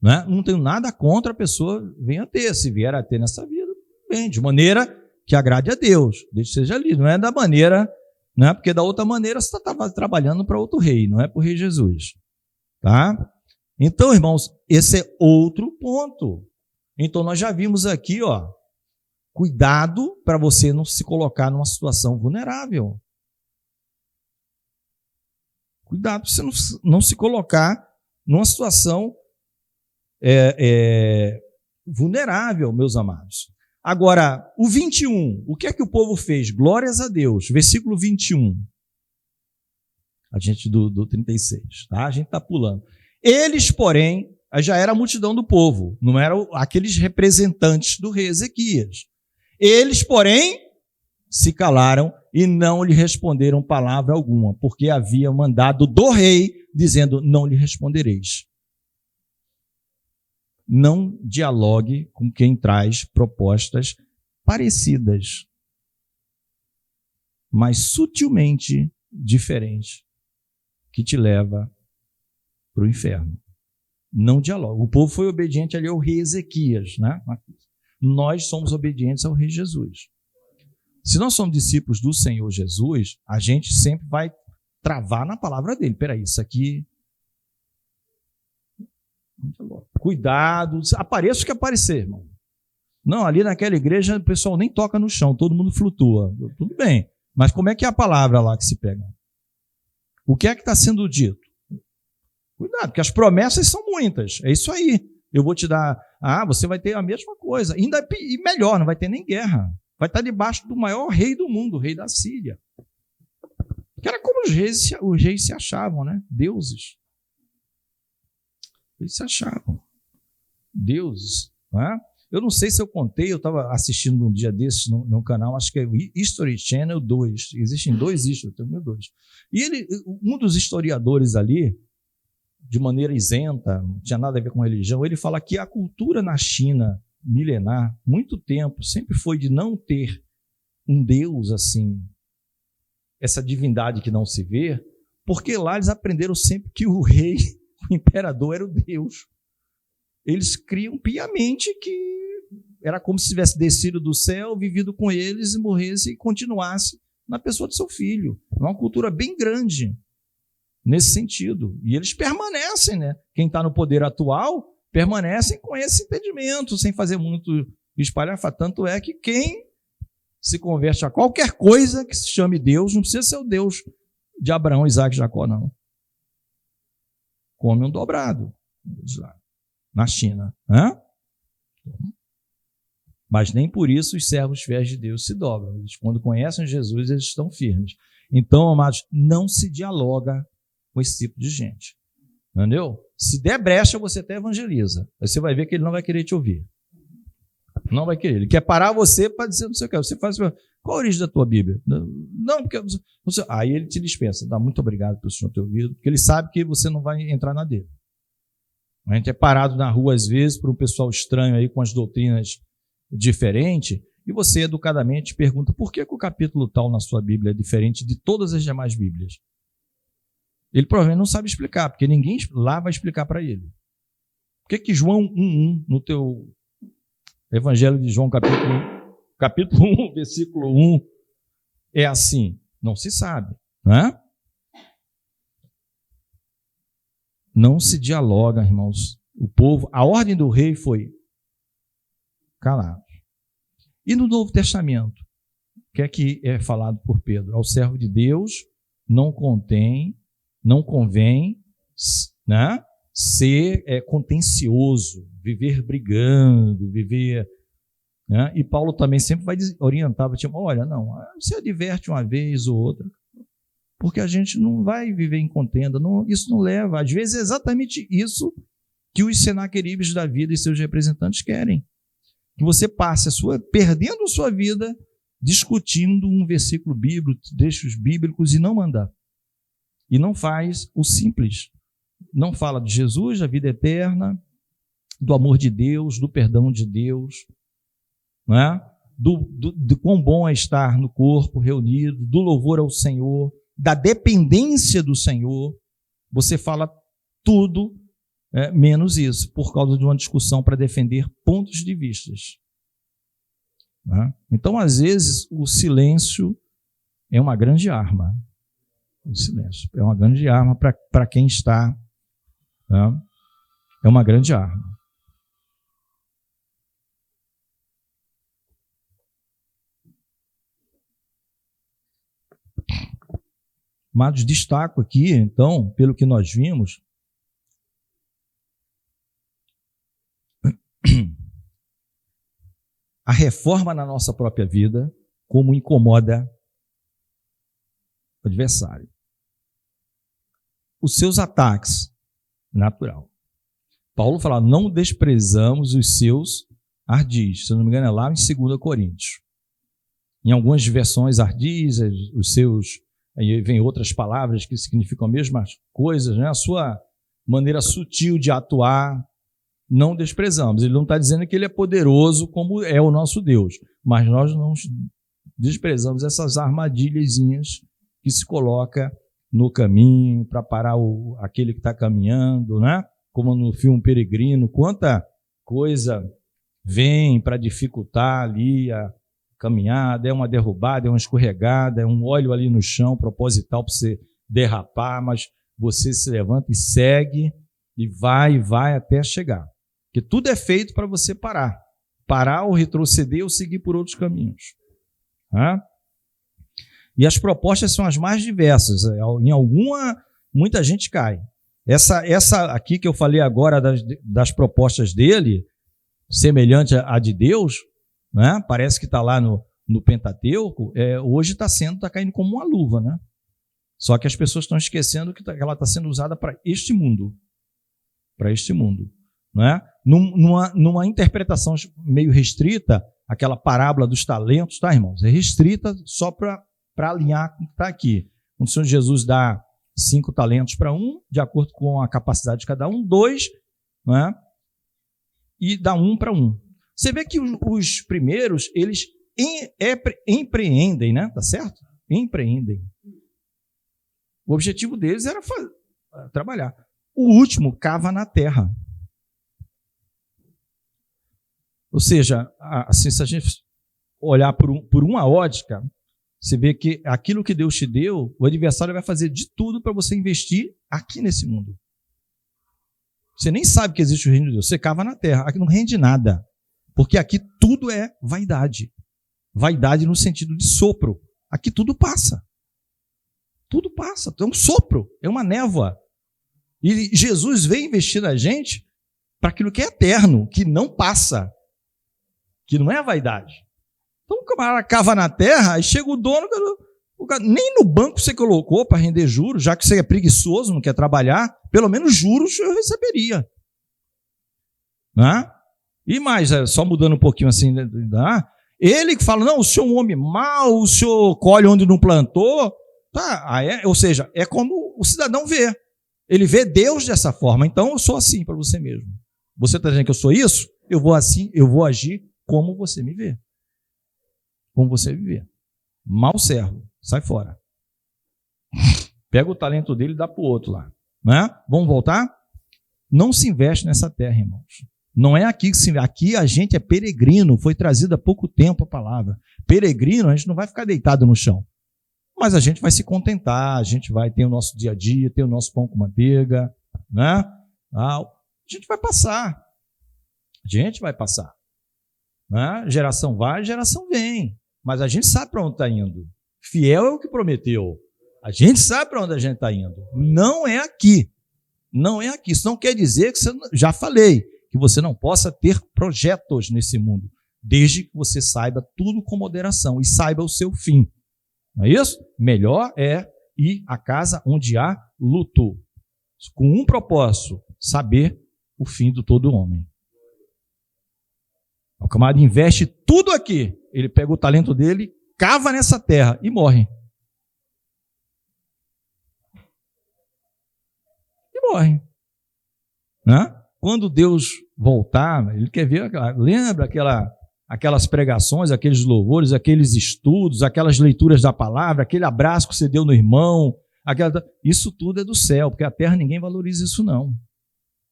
Né? Não tenho nada contra a pessoa venha ter, se vier a ter nessa vida, bem, de maneira que agrade a Deus, desde que seja ali, não é da maneira, né? Porque da outra maneira você estava trabalhando para outro rei, não é para o rei Jesus. Tá? Então, irmãos, esse é outro ponto. Então, nós já vimos aqui, ó, cuidado para você não se colocar numa situação vulnerável. Cuidado para você não se colocar numa situação vulnerável, meus amados. Agora, o 21, o que é que o povo fez? Glórias a Deus. Versículo 21. A gente do 36, tá? A gente está pulando. Eles, porém, já era a multidão do povo, não eram aqueles representantes do rei Ezequias. Eles, porém, se calaram e não lhe responderam palavra alguma, porque havia mandado do rei, dizendo, não lhe respondereis. Não dialogue com quem traz propostas parecidas, mas sutilmente diferentes, que te leva para o inferno. Não dialogue. O povo foi obediente ali ao rei Ezequias, né? Nós somos obedientes ao rei Jesus. Se nós somos discípulos do Senhor Jesus, a gente sempre vai travar na palavra dele. Peraí, isso aqui... Cuidado, apareça o que aparecer, irmão. Não, ali naquela igreja o pessoal nem toca no chão, todo mundo flutua. Tudo bem, mas como é que é a palavra lá que se pega? O que é que está sendo dito? Cuidado, porque as promessas são muitas. É isso aí. Eu vou te dar, você vai ter a mesma coisa. Ainda e melhor, não vai ter nem guerra. Vai estar debaixo do maior rei do mundo, o rei da Síria. Que era como os reis se achavam, né? Deuses. Eles se achavam deuses. Né? Eu não sei se eu contei, eu estava assistindo um dia desses no canal, acho que é o History Channel 2. Existem dois History Channel 2. E um dos historiadores ali, de maneira isenta, não tinha nada a ver com religião, ele fala que a cultura na China milenar, muito tempo, sempre foi de não ter um Deus assim, essa divindade que não se vê, porque lá eles aprenderam sempre que o rei, o imperador era o Deus. Eles criam piamente que era como se tivesse descido do céu, vivido com eles e morresse e continuasse na pessoa de seu filho. É uma cultura bem grande nesse sentido. E eles permanecem, né? Quem está no poder atual permanecem com esse entendimento, sem fazer muito espalhafa. Tanto é que quem se converte a qualquer coisa que se chame Deus, não precisa ser o Deus de Abraão, Isaac e Jacó, não. Come um dobrado na China. Né? Mas nem por isso os servos fiéis de Deus se dobram. Eles, quando conhecem Jesus, eles estão firmes. Então, amados, não se dialoga com esse tipo de gente. Entendeu? Se der brecha, você até evangeliza. Aí você vai ver que ele não vai querer te ouvir. Não vai querer. Ele quer parar você para dizer não sei o que. Você faz qual a origem da tua Bíblia? Não, porque você... Aí ele te dispensa. Dá muito obrigado pelo senhor ter ouvido, porque ele sabe que você não vai entrar na dele. A gente é parado na rua, às vezes, por um pessoal estranho aí com as doutrinas diferentes, e você educadamente pergunta por que o capítulo tal na sua Bíblia é diferente de todas as demais Bíblias. Ele provavelmente não sabe explicar, porque ninguém lá vai explicar para ele. Por que João 1:1, no teu Evangelho de João, capítulo 1, versículo 1, é assim? Não se sabe. Né? Não se dialoga, irmãos. O povo, a ordem do rei foi calado. E no Novo Testamento, o que é que é falado por Pedro? Ao servo de Deus não convém, né, ser contencioso, viver brigando, viver... Né? E Paulo também sempre vai orientar, tipo, olha, não, você adverte uma vez ou outra, porque a gente não vai viver em contenda, isso não leva. Às vezes é exatamente isso que os senaqueribes da vida e seus representantes querem. Que você passe perdendo a sua vida discutindo um versículo bíblico, trechos bíblicos e não manda. E não faz o simples. Não fala de Jesus, da vida eterna, do amor de Deus, do perdão de Deus, não é? de quão bom é estar no corpo reunido, do louvor ao Senhor, da dependência do Senhor. Você fala tudo menos isso, por causa de uma discussão para defender pontos de vistas. Né? Então, às vezes, o silêncio é uma grande arma. O silêncio é uma grande arma para quem está. Né? É uma grande arma. Mas destaco aqui, então, pelo que nós vimos, a reforma na nossa própria vida, como incomoda o adversário. Os seus ataques, natural. Paulo fala, não desprezamos os seus ardis. Se não me engano, é lá em 2 Coríntios. Em algumas versões, ardis, os seus... Aí vem outras palavras que significam as mesmas coisas, né? A sua maneira sutil de atuar, não desprezamos. Ele não está dizendo que ele é poderoso como é o nosso Deus, mas nós não desprezamos essas armadilhazinhas que se coloca no caminho para parar aquele que está caminhando, né? Como no filme Peregrino, quanta coisa vem para dificultar ali a caminhada, é uma derrubada, é uma escorregada, é um óleo ali no chão proposital para você derrapar, mas você se levanta e segue e vai até chegar. Porque tudo é feito para você parar ou retroceder ou seguir por outros caminhos. Tá? E as propostas são as mais diversas. Em alguma, muita gente cai. Essa aqui que eu falei agora das propostas dele, semelhante à de Deus, né? Parece que está lá no Pentateuco, hoje está caindo como uma luva, né? Só que as pessoas estão esquecendo que ela está sendo usada para este mundo. Para este mundo. Né? Numa interpretação meio restrita, aquela parábola dos talentos, tá, irmãos? É restrita só para alinhar com o que está aqui. Quando o Senhor Jesus dá 5 talentos para um, de acordo com a capacidade de cada um, 2, né? E dá 1 para um. Você vê que os primeiros, eles empreendem, né? Tá certo? Empreendem. O objetivo deles era trabalhar. O último cava na terra. Ou seja, assim, se a gente olhar por uma ótica, você vê que aquilo que Deus te deu, o adversário vai fazer de tudo para você investir aqui nesse mundo. Você nem sabe que existe o reino de Deus. Você cava na terra. Aqui não rende nada. Porque aqui tudo é vaidade. Vaidade no sentido de sopro. Aqui tudo passa. Tudo passa. É um sopro. É uma névoa. E Jesus veio investir na gente para aquilo que é eterno, que não passa. Que não é a vaidade. Então o camarada cava na terra, aí chega o dono, nem no banco você colocou para render juros, já que você é preguiçoso, não quer trabalhar, pelo menos juros eu receberia. Né? E mais, só mudando um pouquinho assim, ele que fala, não, o senhor é um homem mau, o senhor colhe onde não plantou, tá? Ou seja, é como o cidadão vê. Ele vê Deus dessa forma, então eu sou assim para você mesmo. Você está dizendo que eu sou isso? Eu vou agir como você me vê. Como você me vê. Mau servo, sai fora. Pega o talento dele e dá para o outro lá. Né? Vamos voltar? Não se investe nessa terra, irmãos. Não é aqui que se investe. Aqui a gente é peregrino, foi trazido há pouco tempo a palavra. Peregrino, a gente não vai ficar deitado no chão. Mas a gente vai se contentar, a gente vai ter o nosso dia a dia, ter o nosso pão com manteiga, né? A gente vai passar. A gente vai passar. Né? Geração vai, geração vem. Mas a gente sabe para onde está indo. Fiel é o que prometeu. A gente sabe para onde a gente está indo. Não é aqui. Não é aqui. Isso não quer dizer que você, já falei, que você não possa ter projetos nesse mundo, desde que você saiba tudo com moderação e saiba o seu fim. Não é isso? Melhor é ir à casa onde há luto, com um propósito, saber o fim do todo homem. O camarada investe tudo aqui, ele pega o talento dele, cava nessa terra e morre. E morre. Né? Quando Deus voltar, ele quer ver, lembra aquelas pregações, aqueles louvores, aqueles estudos, aquelas leituras da palavra, aquele abraço que você deu no irmão, isso tudo é do céu, porque a terra ninguém valoriza isso não.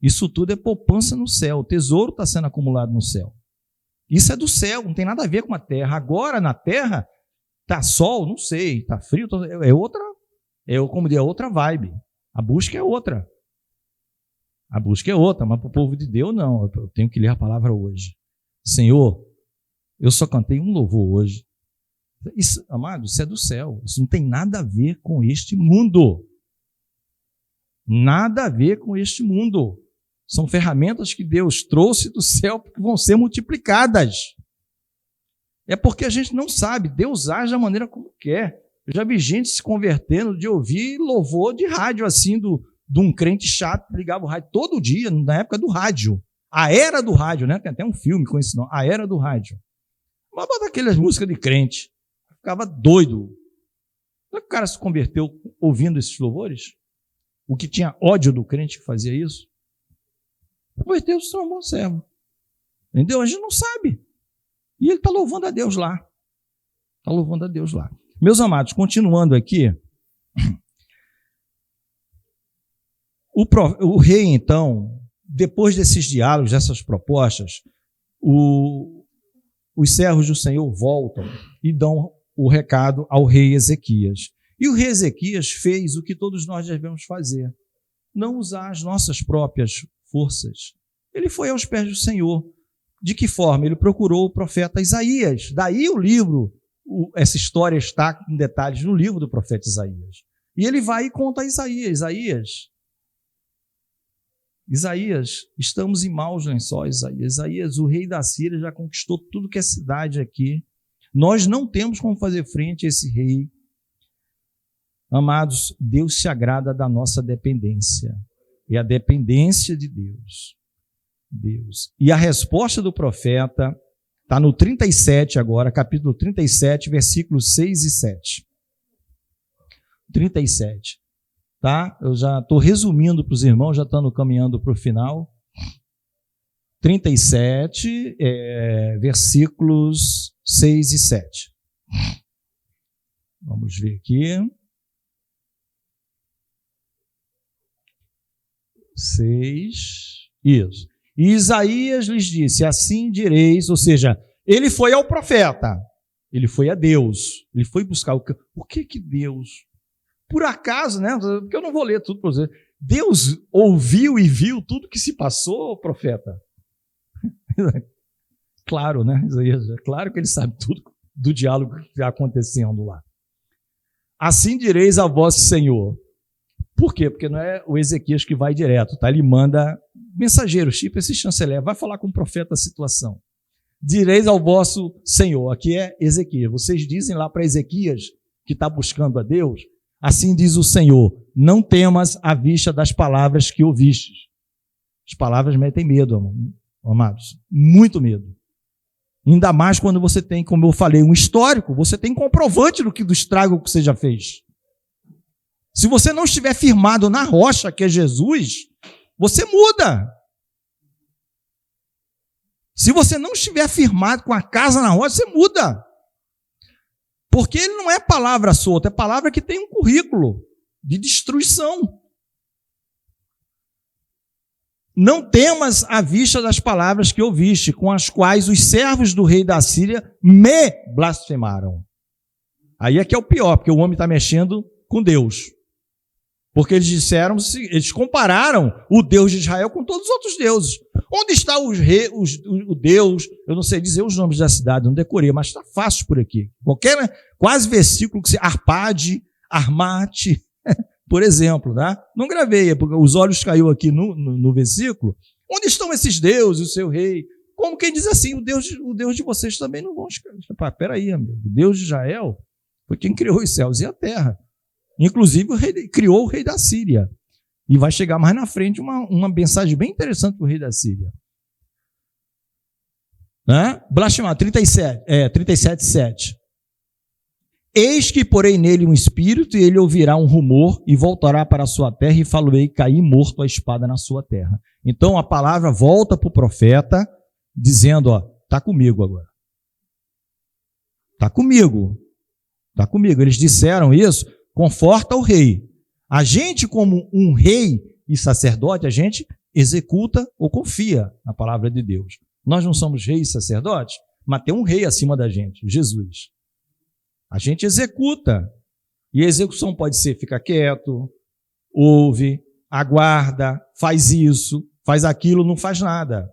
Isso tudo é poupança no céu, o tesouro está sendo acumulado no céu. Isso é do céu, não tem nada a ver com a terra. Agora na terra está sol, não sei, está frio, é outra, como dizer, é outra vibe. A busca é outra. A busca é outra, mas para o povo de Deus não. Eu tenho que ler a palavra hoje. Senhor, eu só cantei um louvor hoje. Isso, amado, isso é do céu. Isso não tem nada a ver com este mundo. Nada a ver com este mundo. São ferramentas que Deus trouxe do céu que vão ser multiplicadas. É porque a gente não sabe. Deus age da maneira como quer. Eu já vi gente se convertendo de ouvir louvor de rádio assim, de um crente chato que ligava o rádio todo dia, na época do rádio. A era do rádio, né? Tem até um filme com esse nome. A era do rádio. Mas bota aquelas músicas de crente. Ficava doido. Será que o cara se converteu ouvindo esses louvores? O que tinha ódio do crente que fazia isso? Converteu, se tornou um bom servo. Entendeu? A gente não sabe. E ele está louvando a Deus lá. Está louvando a Deus lá. Meus amados, continuando aqui, o rei, então, depois desses diálogos, dessas propostas, os servos do Senhor voltam e dão o recado ao rei Ezequias. E o rei Ezequias fez o que todos nós devemos fazer, não usar as nossas próprias forças. Ele foi aos pés do Senhor. De que forma? Ele procurou o profeta Isaías. Daí o livro, essa história está com detalhes no livro do profeta Isaías. E ele vai e conta a Isaías, estamos em maus lençóis, Isaías, o rei da Síria já conquistou tudo que é cidade aqui. Nós não temos como fazer frente a esse rei. Amados, Deus se agrada da nossa dependência. É a dependência de Deus. E a resposta do profeta está no 37 agora, capítulo 37, versículos 6 e 7. 37. Tá? Eu já estou resumindo para os irmãos, já estando caminhando para o final. 37, versículos 6 e 7. Vamos ver aqui. 6, isso. E Isaías lhes disse, assim direis, ou seja, ele foi ao profeta, ele foi a Deus, ele foi buscar o que Deus... Por acaso, né? Porque eu não vou ler tudo para você. Deus ouviu e viu tudo que se passou, profeta. Claro, né, Isaías? É claro que ele sabe tudo do diálogo que está acontecendo lá. Assim direis a vosso Senhor. Por quê? Porque não é o Ezequias que vai direto, tá? Ele manda mensageiros, tipo esse chanceler, vai falar com o profeta a situação. Direis ao vosso Senhor, aqui é Ezequias. Vocês dizem lá para Ezequias, que está buscando a Deus, assim diz o Senhor, não temas à vista das palavras que ouvistes. As palavras metem medo, amados, muito medo. Ainda mais quando você tem, como eu falei, um histórico, você tem comprovante do estrago que você já fez. Se você não estiver firmado na rocha, que é Jesus, você muda. Se você não estiver firmado com a casa na rocha, você muda. Porque ele não é palavra solta, é palavra que tem um currículo de destruição. Não temas à vista das palavras que ouviste, com as quais os servos do rei da Síria me blasfemaram. Aí é que é o pior, porque o homem está mexendo com Deus. Porque eles disseram, eles compararam o Deus de Israel com todos os outros deuses. Onde está o Deus, eu não sei dizer os nomes da cidade, não decorei, mas está fácil por aqui. Quase versículo que você, Arpade, Armate, por exemplo, tá? Não gravei, porque os olhos caiu aqui no versículo. Onde estão esses deuses, o seu rei? Como quem diz assim, o Deus de vocês também não vão escapar. Peraí, amigo, o Deus de Israel foi quem criou os céus e a terra. Inclusive, criou o rei da Síria. E vai chegar mais na frente uma mensagem bem interessante para o rei da Síria. Blasfemar, 37:7. Eis que porei nele um espírito, e ele ouvirá um rumor, e voltará para a sua terra, e falo-ei cair morto a espada na sua terra. Então a palavra volta para o profeta, dizendo, está comigo agora. Está comigo. Está comigo. Eles disseram isso, conforta o rei. A gente, como um rei e sacerdote, a gente executa ou confia na palavra de Deus. Nós não somos reis e sacerdotes, mas tem um rei acima da gente, Jesus. A gente executa. E a execução pode ser ficar quieto, ouve, aguarda, faz isso, faz aquilo, não faz nada.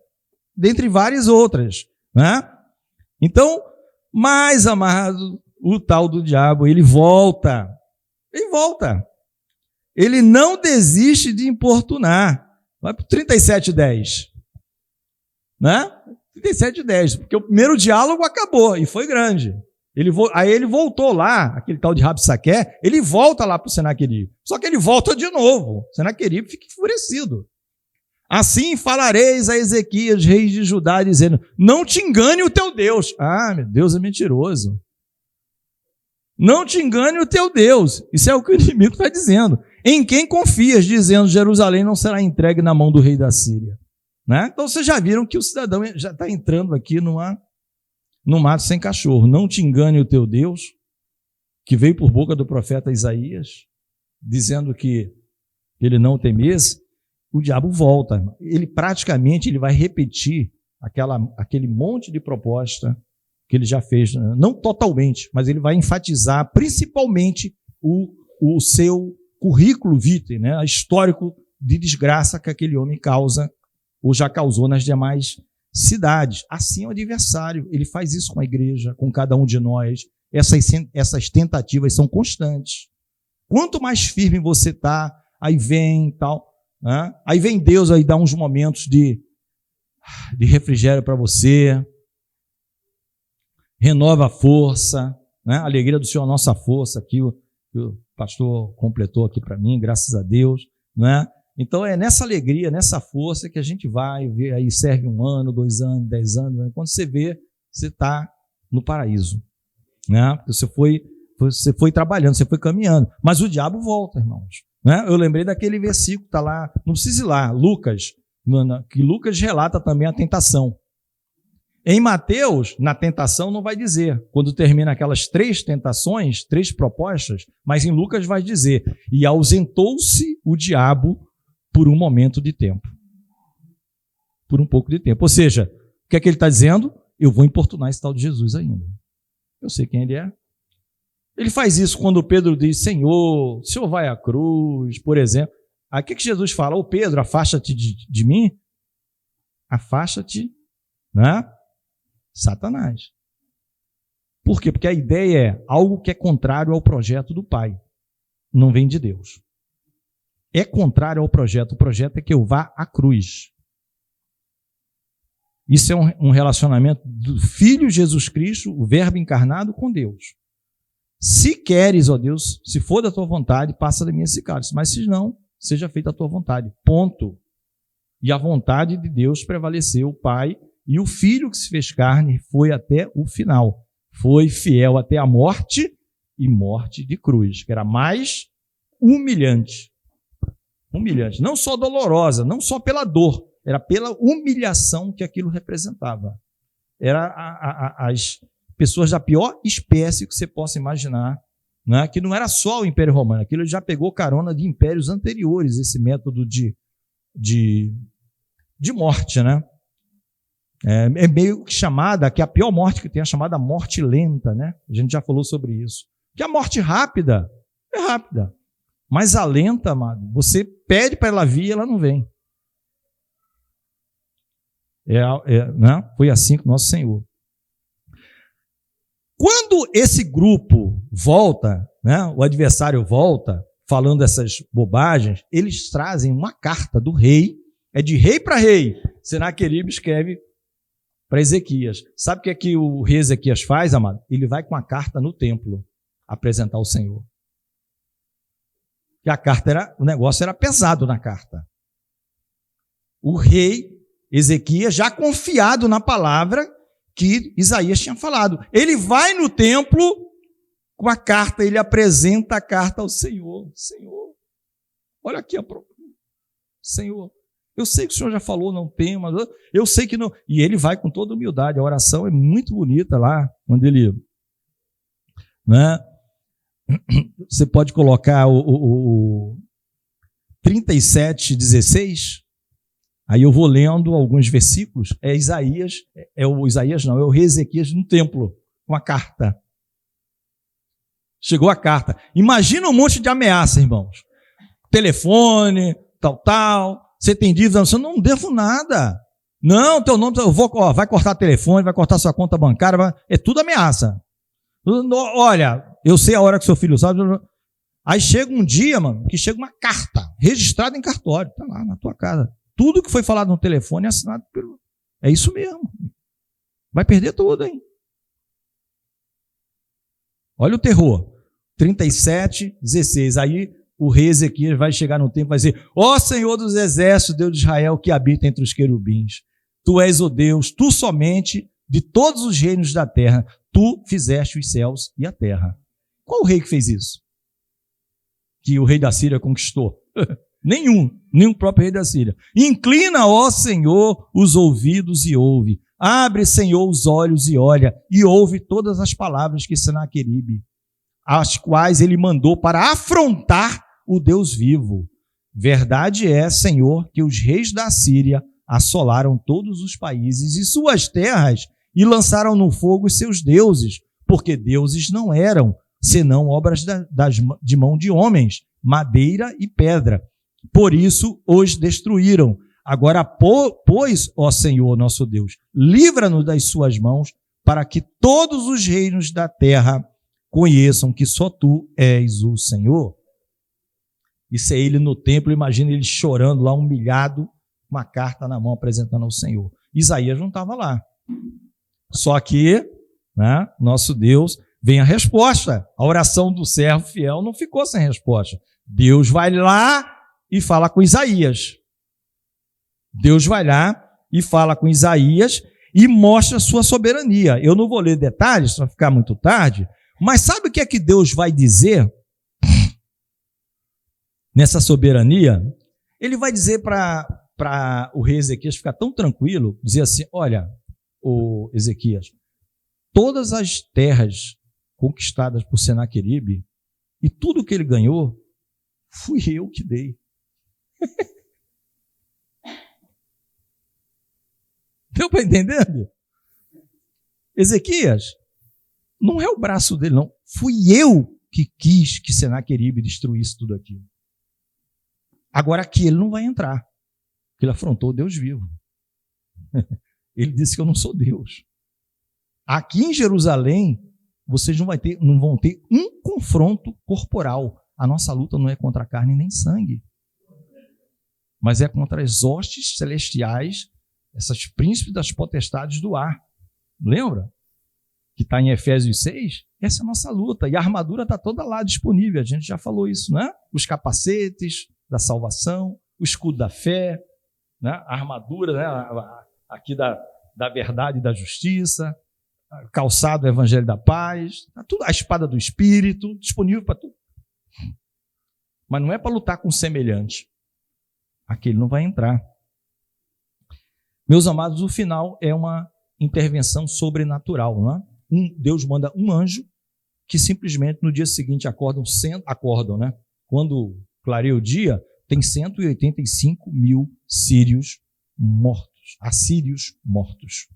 Dentre várias outras, né? Então, mais amado, o tal do diabo, ele volta. Ele volta. Ele não desiste de importunar. Vai para o 37:10. Né? 37:10, porque o primeiro diálogo acabou e foi grande. Aí ele voltou lá, aquele tal de Rabsaqué, ele volta lá para o Senaqueribe. Só que ele volta de novo. O Senaqueribe fica enfurecido. Assim falareis a Ezequias, rei de Judá, dizendo: não te engane o teu Deus. Ah, meu Deus é mentiroso. Não te engane o teu Deus. Isso é o que o inimigo está dizendo. Em quem confias, dizendo: Jerusalém não será entregue na mão do rei da Síria. Né? Então vocês já viram que o cidadão já está entrando aqui no mato sem cachorro. Não te engane o teu Deus, que veio por boca do profeta Isaías, dizendo que ele não temesse. O diabo volta. Ele praticamente vai repetir aquele monte de proposta que ele já fez. Não totalmente, mas ele vai enfatizar principalmente o seu currículo vitae, né? Histórico de desgraça que aquele homem causa ou já causou nas demais cidades. Assim é o adversário. Ele faz isso com a igreja, com cada um de nós. Essas tentativas são constantes. Quanto mais firme você está, aí vem tal, né? Aí vem Deus, aí dá uns momentos de refrigério para você, renova a força, né? A alegria do Senhor é a nossa força, aqui o pastor completou aqui para mim, graças a Deus, né? Então é nessa alegria, nessa força que a gente vai ver, aí serve 1 ano, 2 anos, 10 anos, né? Quando você vê, você está no paraíso, né? Porque você foi trabalhando, você foi caminhando, mas o diabo volta, irmãos, né? Eu lembrei daquele versículo, está lá, não precisa ir lá, Lucas, que Lucas relata também a tentação. Em Mateus, na tentação não vai dizer, quando termina aquelas 3 tentações, 3 propostas, mas em Lucas vai dizer: e ausentou-se o diabo por um momento de tempo. Por um pouco de tempo. Ou seja, o que é que ele está dizendo? Eu vou importunar esse tal de Jesus ainda. Eu sei quem ele é. Ele faz isso quando Pedro diz: Senhor, o Senhor vai à cruz, por exemplo. Aí o que Jesus fala? Ô Pedro, afasta-te de mim. Afasta-te, né? Satanás. Por quê? Porque a ideia é algo que é contrário ao projeto do Pai. Não vem de Deus. É contrário ao projeto. O projeto é que eu vá à cruz. Isso é um relacionamento do Filho Jesus Cristo, o Verbo encarnado, com Deus. Se queres, ó Deus, se for da tua vontade, passa de mim esse cálice. Mas se não, seja feita a tua vontade. Ponto. E a vontade de Deus prevaleceu, o Pai, e o Filho que se fez carne foi até o final. Foi fiel até a morte, e morte de cruz, que era mais humilhante. Humilhante. Não só dolorosa, não só pela dor, era pela humilhação que aquilo representava. Era as pessoas da pior espécie que você possa imaginar, né? Que não era só o Império Romano, aquilo já pegou carona de impérios anteriores, esse método de morte, né? É meio que chamada, que a pior morte que tem é a chamada morte lenta, né? A gente já falou sobre isso. Que a morte rápida é rápida, mas a lenta, amado, você pede para ela vir e ela não vem. Né? Foi assim com o nosso Senhor. Quando esse grupo volta, né, o adversário volta, falando essas bobagens, eles trazem uma carta do rei, é de rei para rei. Senaqueribe escreve para Ezequias. Sabe o que é que o rei Ezequias faz, amado? Ele vai com a carta no templo apresentar ao Senhor. Que a carta o negócio era pesado na carta. O rei Ezequias, já confiado na palavra que Isaías tinha falado, ele vai no templo com a carta, ele apresenta a carta ao Senhor. Senhor, olha aqui a Senhor, eu sei que o Senhor já falou, não tem, mas eu sei que não. E ele vai com toda humildade. A oração é muito bonita lá, quando ele né? Você pode colocar o 37:16. Aí eu vou lendo alguns versículos. É o rei Ezequias no templo, com a carta. Chegou a carta. Imagina um monte de ameaça, irmãos. Telefone, tal. Você tem dívida? Você não devo nada. Não, teu nome, vai cortar telefone, vai cortar sua conta bancária, é tudo ameaça. Olha, eu sei a hora que seu filho sabe. Aí chega um dia, mano, que chega uma carta, registrada em cartório, tá lá na tua casa. Tudo que foi falado no telefone é assinado pelo... É isso mesmo. Vai perder tudo, hein? Olha o terror. 37:16. Aí o rei Ezequias vai chegar no templo e vai dizer: ó Senhor dos exércitos, Deus de Israel, que habita entre os querubins. Tu és o Deus, tu somente, de todos os reinos da terra. Tu fizeste os céus e a terra. Qual o rei que fez isso? Que o rei da Síria conquistou? Nenhum próprio rei da Síria. Inclina, ó Senhor, os ouvidos e ouve. Abre, Senhor, os olhos e olha, e ouve todas as palavras que Senaqueribe, as quais ele mandou para afrontar o Deus vivo. Verdade é, Senhor, que os reis da Síria assolaram todos os países e suas terras e lançaram no fogo os seus deuses, porque deuses não eram, senão obras de mão de homens, madeira e pedra. Por isso os destruíram. Agora, pois, ó Senhor nosso Deus, livra-nos das suas mãos, para que todos os reinos da terra conheçam que só tu és o Senhor. Isso é ele no templo, imagina ele chorando lá, humilhado, uma carta na mão apresentando ao Senhor. Isaías não estava lá. Só que, né, nosso Deus, vem a resposta. A oração do servo fiel não ficou sem resposta. Deus vai lá e fala com Isaías. Deus vai lá e fala com Isaías e mostra a sua soberania. Eu não vou ler detalhes para ficar muito tarde, mas sabe o que é que Deus vai dizer nessa soberania? Ele vai dizer para o rei Ezequias ficar tão tranquilo, dizer assim: olha, o Ezequias, todas as terras conquistadas por Senaqueribe e tudo que ele ganhou, fui eu que dei. Deu para entender? Ezequias, não é o braço dele, não. Fui eu que quis que Senaqueribe destruísse tudo aquilo. Agora aqui ele não vai entrar, porque ele afrontou o Deus vivo. Ele disse que eu não sou Deus. Aqui em Jerusalém, vocês não vão ter um confronto corporal. A nossa luta não é contra carne nem sangue, mas é contra as hostes celestiais, essas príncipes das potestades do ar. Lembra? Que está em Efésios 6? Essa é a nossa luta. E a armadura está toda lá disponível. A gente já falou isso, né? Os capacetes da salvação, o escudo da fé, né? A armadura, né? Aqui da verdade e da justiça, calçado do evangelho da paz, tá tudo, a espada do Espírito, disponível para tudo. Mas não é para lutar com o semelhante. Aquele não vai entrar. Meus amados, o final é uma intervenção sobrenatural, não é? Deus manda um anjo que simplesmente no dia seguinte acordam, né? Quando clareia o dia, tem 185 mil sírios mortos, assírios mortos,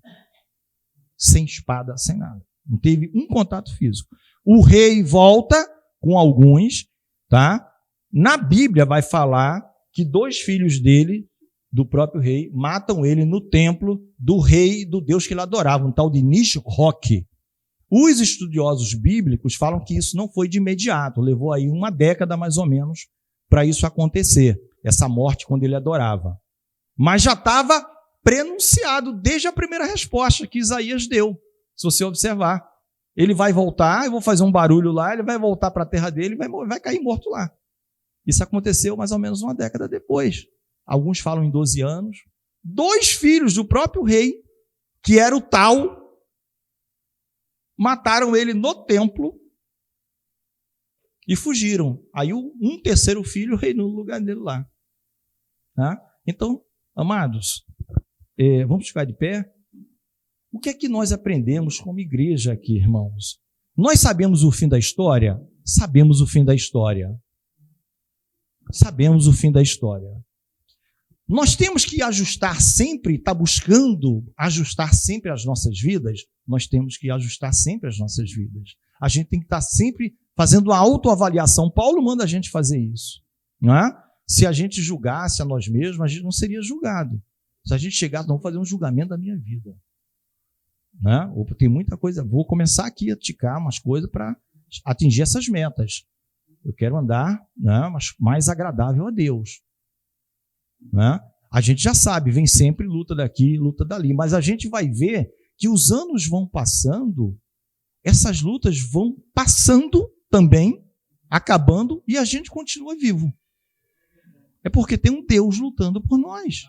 sem espada, sem nada. Não teve um contato físico. O rei volta com alguns, tá? Na Bíblia vai falar que 2 filhos dele, do próprio rei, matam ele no templo do rei, do Deus que ele adorava, um tal de Nisroch. Os estudiosos bíblicos falam que isso não foi de imediato, levou aí 1 década mais ou menos para isso acontecer, essa morte quando ele adorava. Mas já estava prenunciado desde a primeira resposta que Isaías deu. Se você observar, ele vai voltar, eu vou fazer um barulho lá, ele vai voltar para a terra dele e vai cair morto lá. Isso aconteceu mais ou menos 1 década depois. Alguns falam em 12 anos. 2 filhos do próprio rei, que era o tal, mataram ele no templo e fugiram. Aí um terceiro filho reinou no lugar dele lá. Tá? Então, amados, vamos ficar de pé? O que é que nós aprendemos como igreja aqui, irmãos? Nós sabemos o fim da história? Sabemos o fim da história. Sabemos o fim da história. Nós temos que ajustar sempre, estar buscando ajustar sempre as nossas vidas? Nós temos que ajustar sempre as nossas vidas. A gente tem que estar sempre fazendo a autoavaliação. Paulo manda a gente fazer isso. Não é? Se a gente julgasse a nós mesmos, a gente não seria julgado. Se a gente chegasse, não, vou fazer um julgamento da minha vida. Né? Tem muita coisa, vou começar aqui a ticar umas coisas para atingir essas metas. Eu quero andar, né, mais agradável a Deus. Né? A gente já sabe, vem sempre luta daqui, luta dali, mas a gente vai ver que os anos vão passando, essas lutas vão passando também, acabando, e a gente continua vivo. É porque tem um Deus lutando por nós.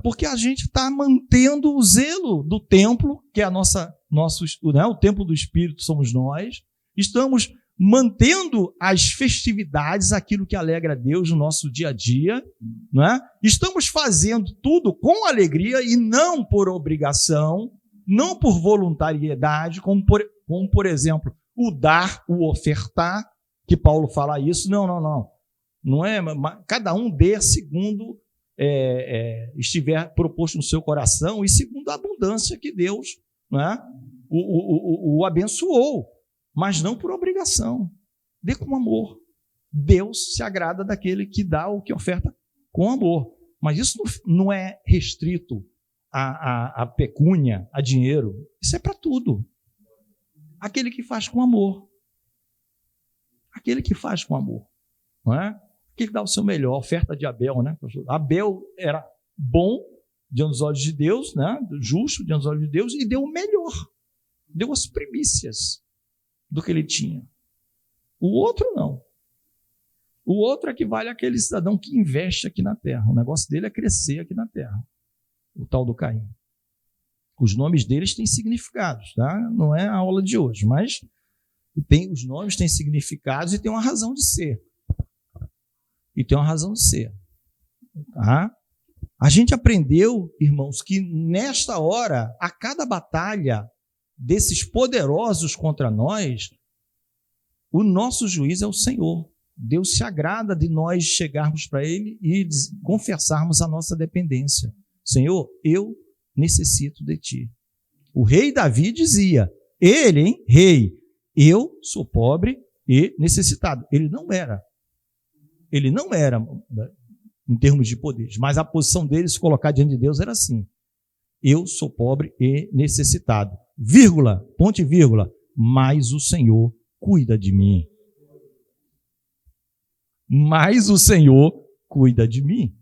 Porque a gente está mantendo o zelo do templo, que é o templo do Espírito somos nós. Estamos mantendo as festividades, aquilo que alegra a Deus no nosso dia a dia. Não é? Estamos fazendo tudo com alegria e não por obrigação, não por voluntariedade, como por exemplo, o dar, o ofertar, que Paulo fala isso. Não. Não é, cada um dê segundo estiver proposto no seu coração e segundo a abundância que Deus, né, o abençoou, mas não por obrigação. Dê com amor. Deus se agrada daquele que dá ou que oferta com amor. Mas isso não é restrito a pecúnia, a dinheiro. Isso é para tudo. Aquele que faz com amor. Aquele que faz com amor. Não é? Que dá o seu melhor, a oferta de Abel, né? Abel era bom diante dos olhos de Deus, né? Justo diante dos olhos de Deus, e deu o melhor, deu as primícias do que ele tinha. O outro não. O outro equivale àquele cidadão que investe aqui na terra. O negócio dele é crescer aqui na terra. O tal do Caim. Os nomes deles têm significados, tá? Não é a aula de hoje, mas os nomes têm significados e têm uma razão de ser. E tem uma razão de ser. Tá? A gente aprendeu, irmãos, que nesta hora, a cada batalha desses poderosos contra nós, o nosso juiz é o Senhor. Deus se agrada de nós chegarmos para Ele e confessarmos a nossa dependência. Senhor, eu necessito de Ti. O rei Davi dizia, ele, rei, eu sou pobre e necessitado. Ele não era em termos de poderes, mas a posição dele, se colocar diante de Deus, era assim: eu sou pobre e necessitado, vírgula, ponto e vírgula, mas o Senhor cuida de mim. Mas o Senhor cuida de mim.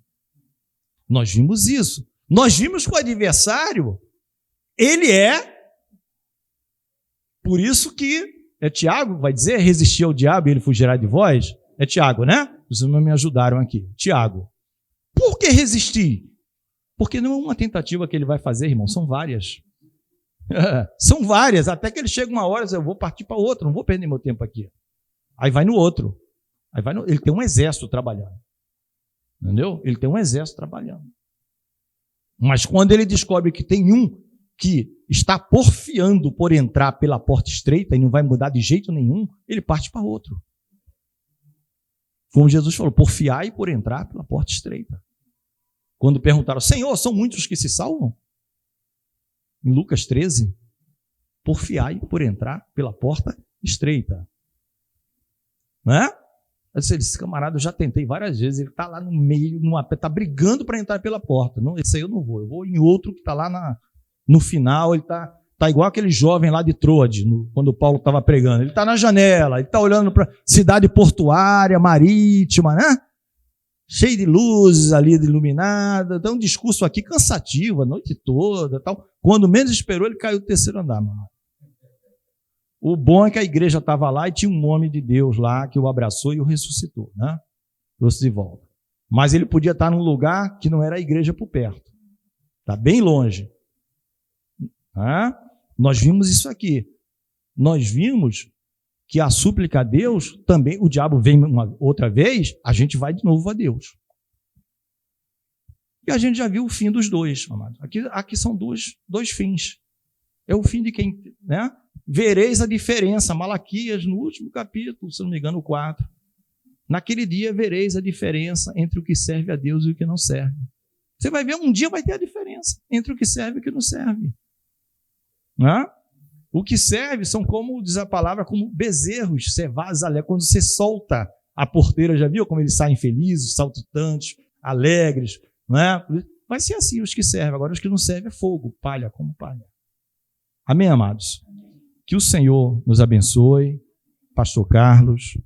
Nós vimos isso. Nós vimos que o adversário, ele por isso que, Tiago vai dizer, resistir ao diabo e ele fugirá de vós. É Tiago, né? Vocês não me ajudaram aqui. Tiago. Por que resistir? Porque não é uma tentativa que ele vai fazer, irmão. São várias. São várias. Até que ele chega uma hora e diz, eu vou partir para outro, não vou perder meu tempo aqui. Aí vai no outro. Ele tem um exército trabalhando. Entendeu? Ele tem um exército trabalhando. Mas quando ele descobre que tem um que está porfiando por entrar pela porta estreita e não vai mudar de jeito nenhum, ele parte para outro. Como Jesus falou, porfiai por entrar pela porta estreita. Quando perguntaram, Senhor, são muitos que se salvam? Em Lucas 13, porfiai por entrar pela porta estreita. Não é? Esse camarada eu já tentei várias vezes, ele está lá no meio, está brigando para entrar pela porta. Não, esse aí eu não vou, eu vou em outro que está lá no final, ele está igual aquele jovem lá de Troade, quando o Paulo estava pregando. Ele está na janela, ele está olhando para a cidade portuária, marítima, né? Cheio de luzes ali, iluminada. Então, um discurso aqui cansativo, a noite toda. Tal. Quando menos esperou, ele caiu do terceiro andar. Mano. O bom é que a igreja estava lá e tinha um homem de Deus lá que o abraçou e o ressuscitou, né? Trouxe de volta. Mas ele podia estar num lugar que não era a igreja por perto. Está bem longe. Nós vimos isso aqui. Nós vimos que a súplica a Deus também, o diabo vem uma outra vez, a gente vai de novo a Deus. E a gente já viu o fim dos dois, amados. Aqui são dois fins. É o fim de quem, né? vereis a diferença. Malaquias, no último capítulo, se não me engano, o 4. Naquele dia vereis a diferença entre o que serve a Deus e o que não serve. Você vai ver, um dia vai ter a diferença entre o que serve e o que não serve. Não é? O que serve são, como diz a palavra, como bezerros cevados alegres. Quando você solta a porteira, já viu como eles saem felizes, saltitantes, alegres, não é? Vai ser assim os que servem. Agora os que não servem é fogo, palha como palha. Amém, amados? Que o Senhor nos abençoe, Pastor Carlos,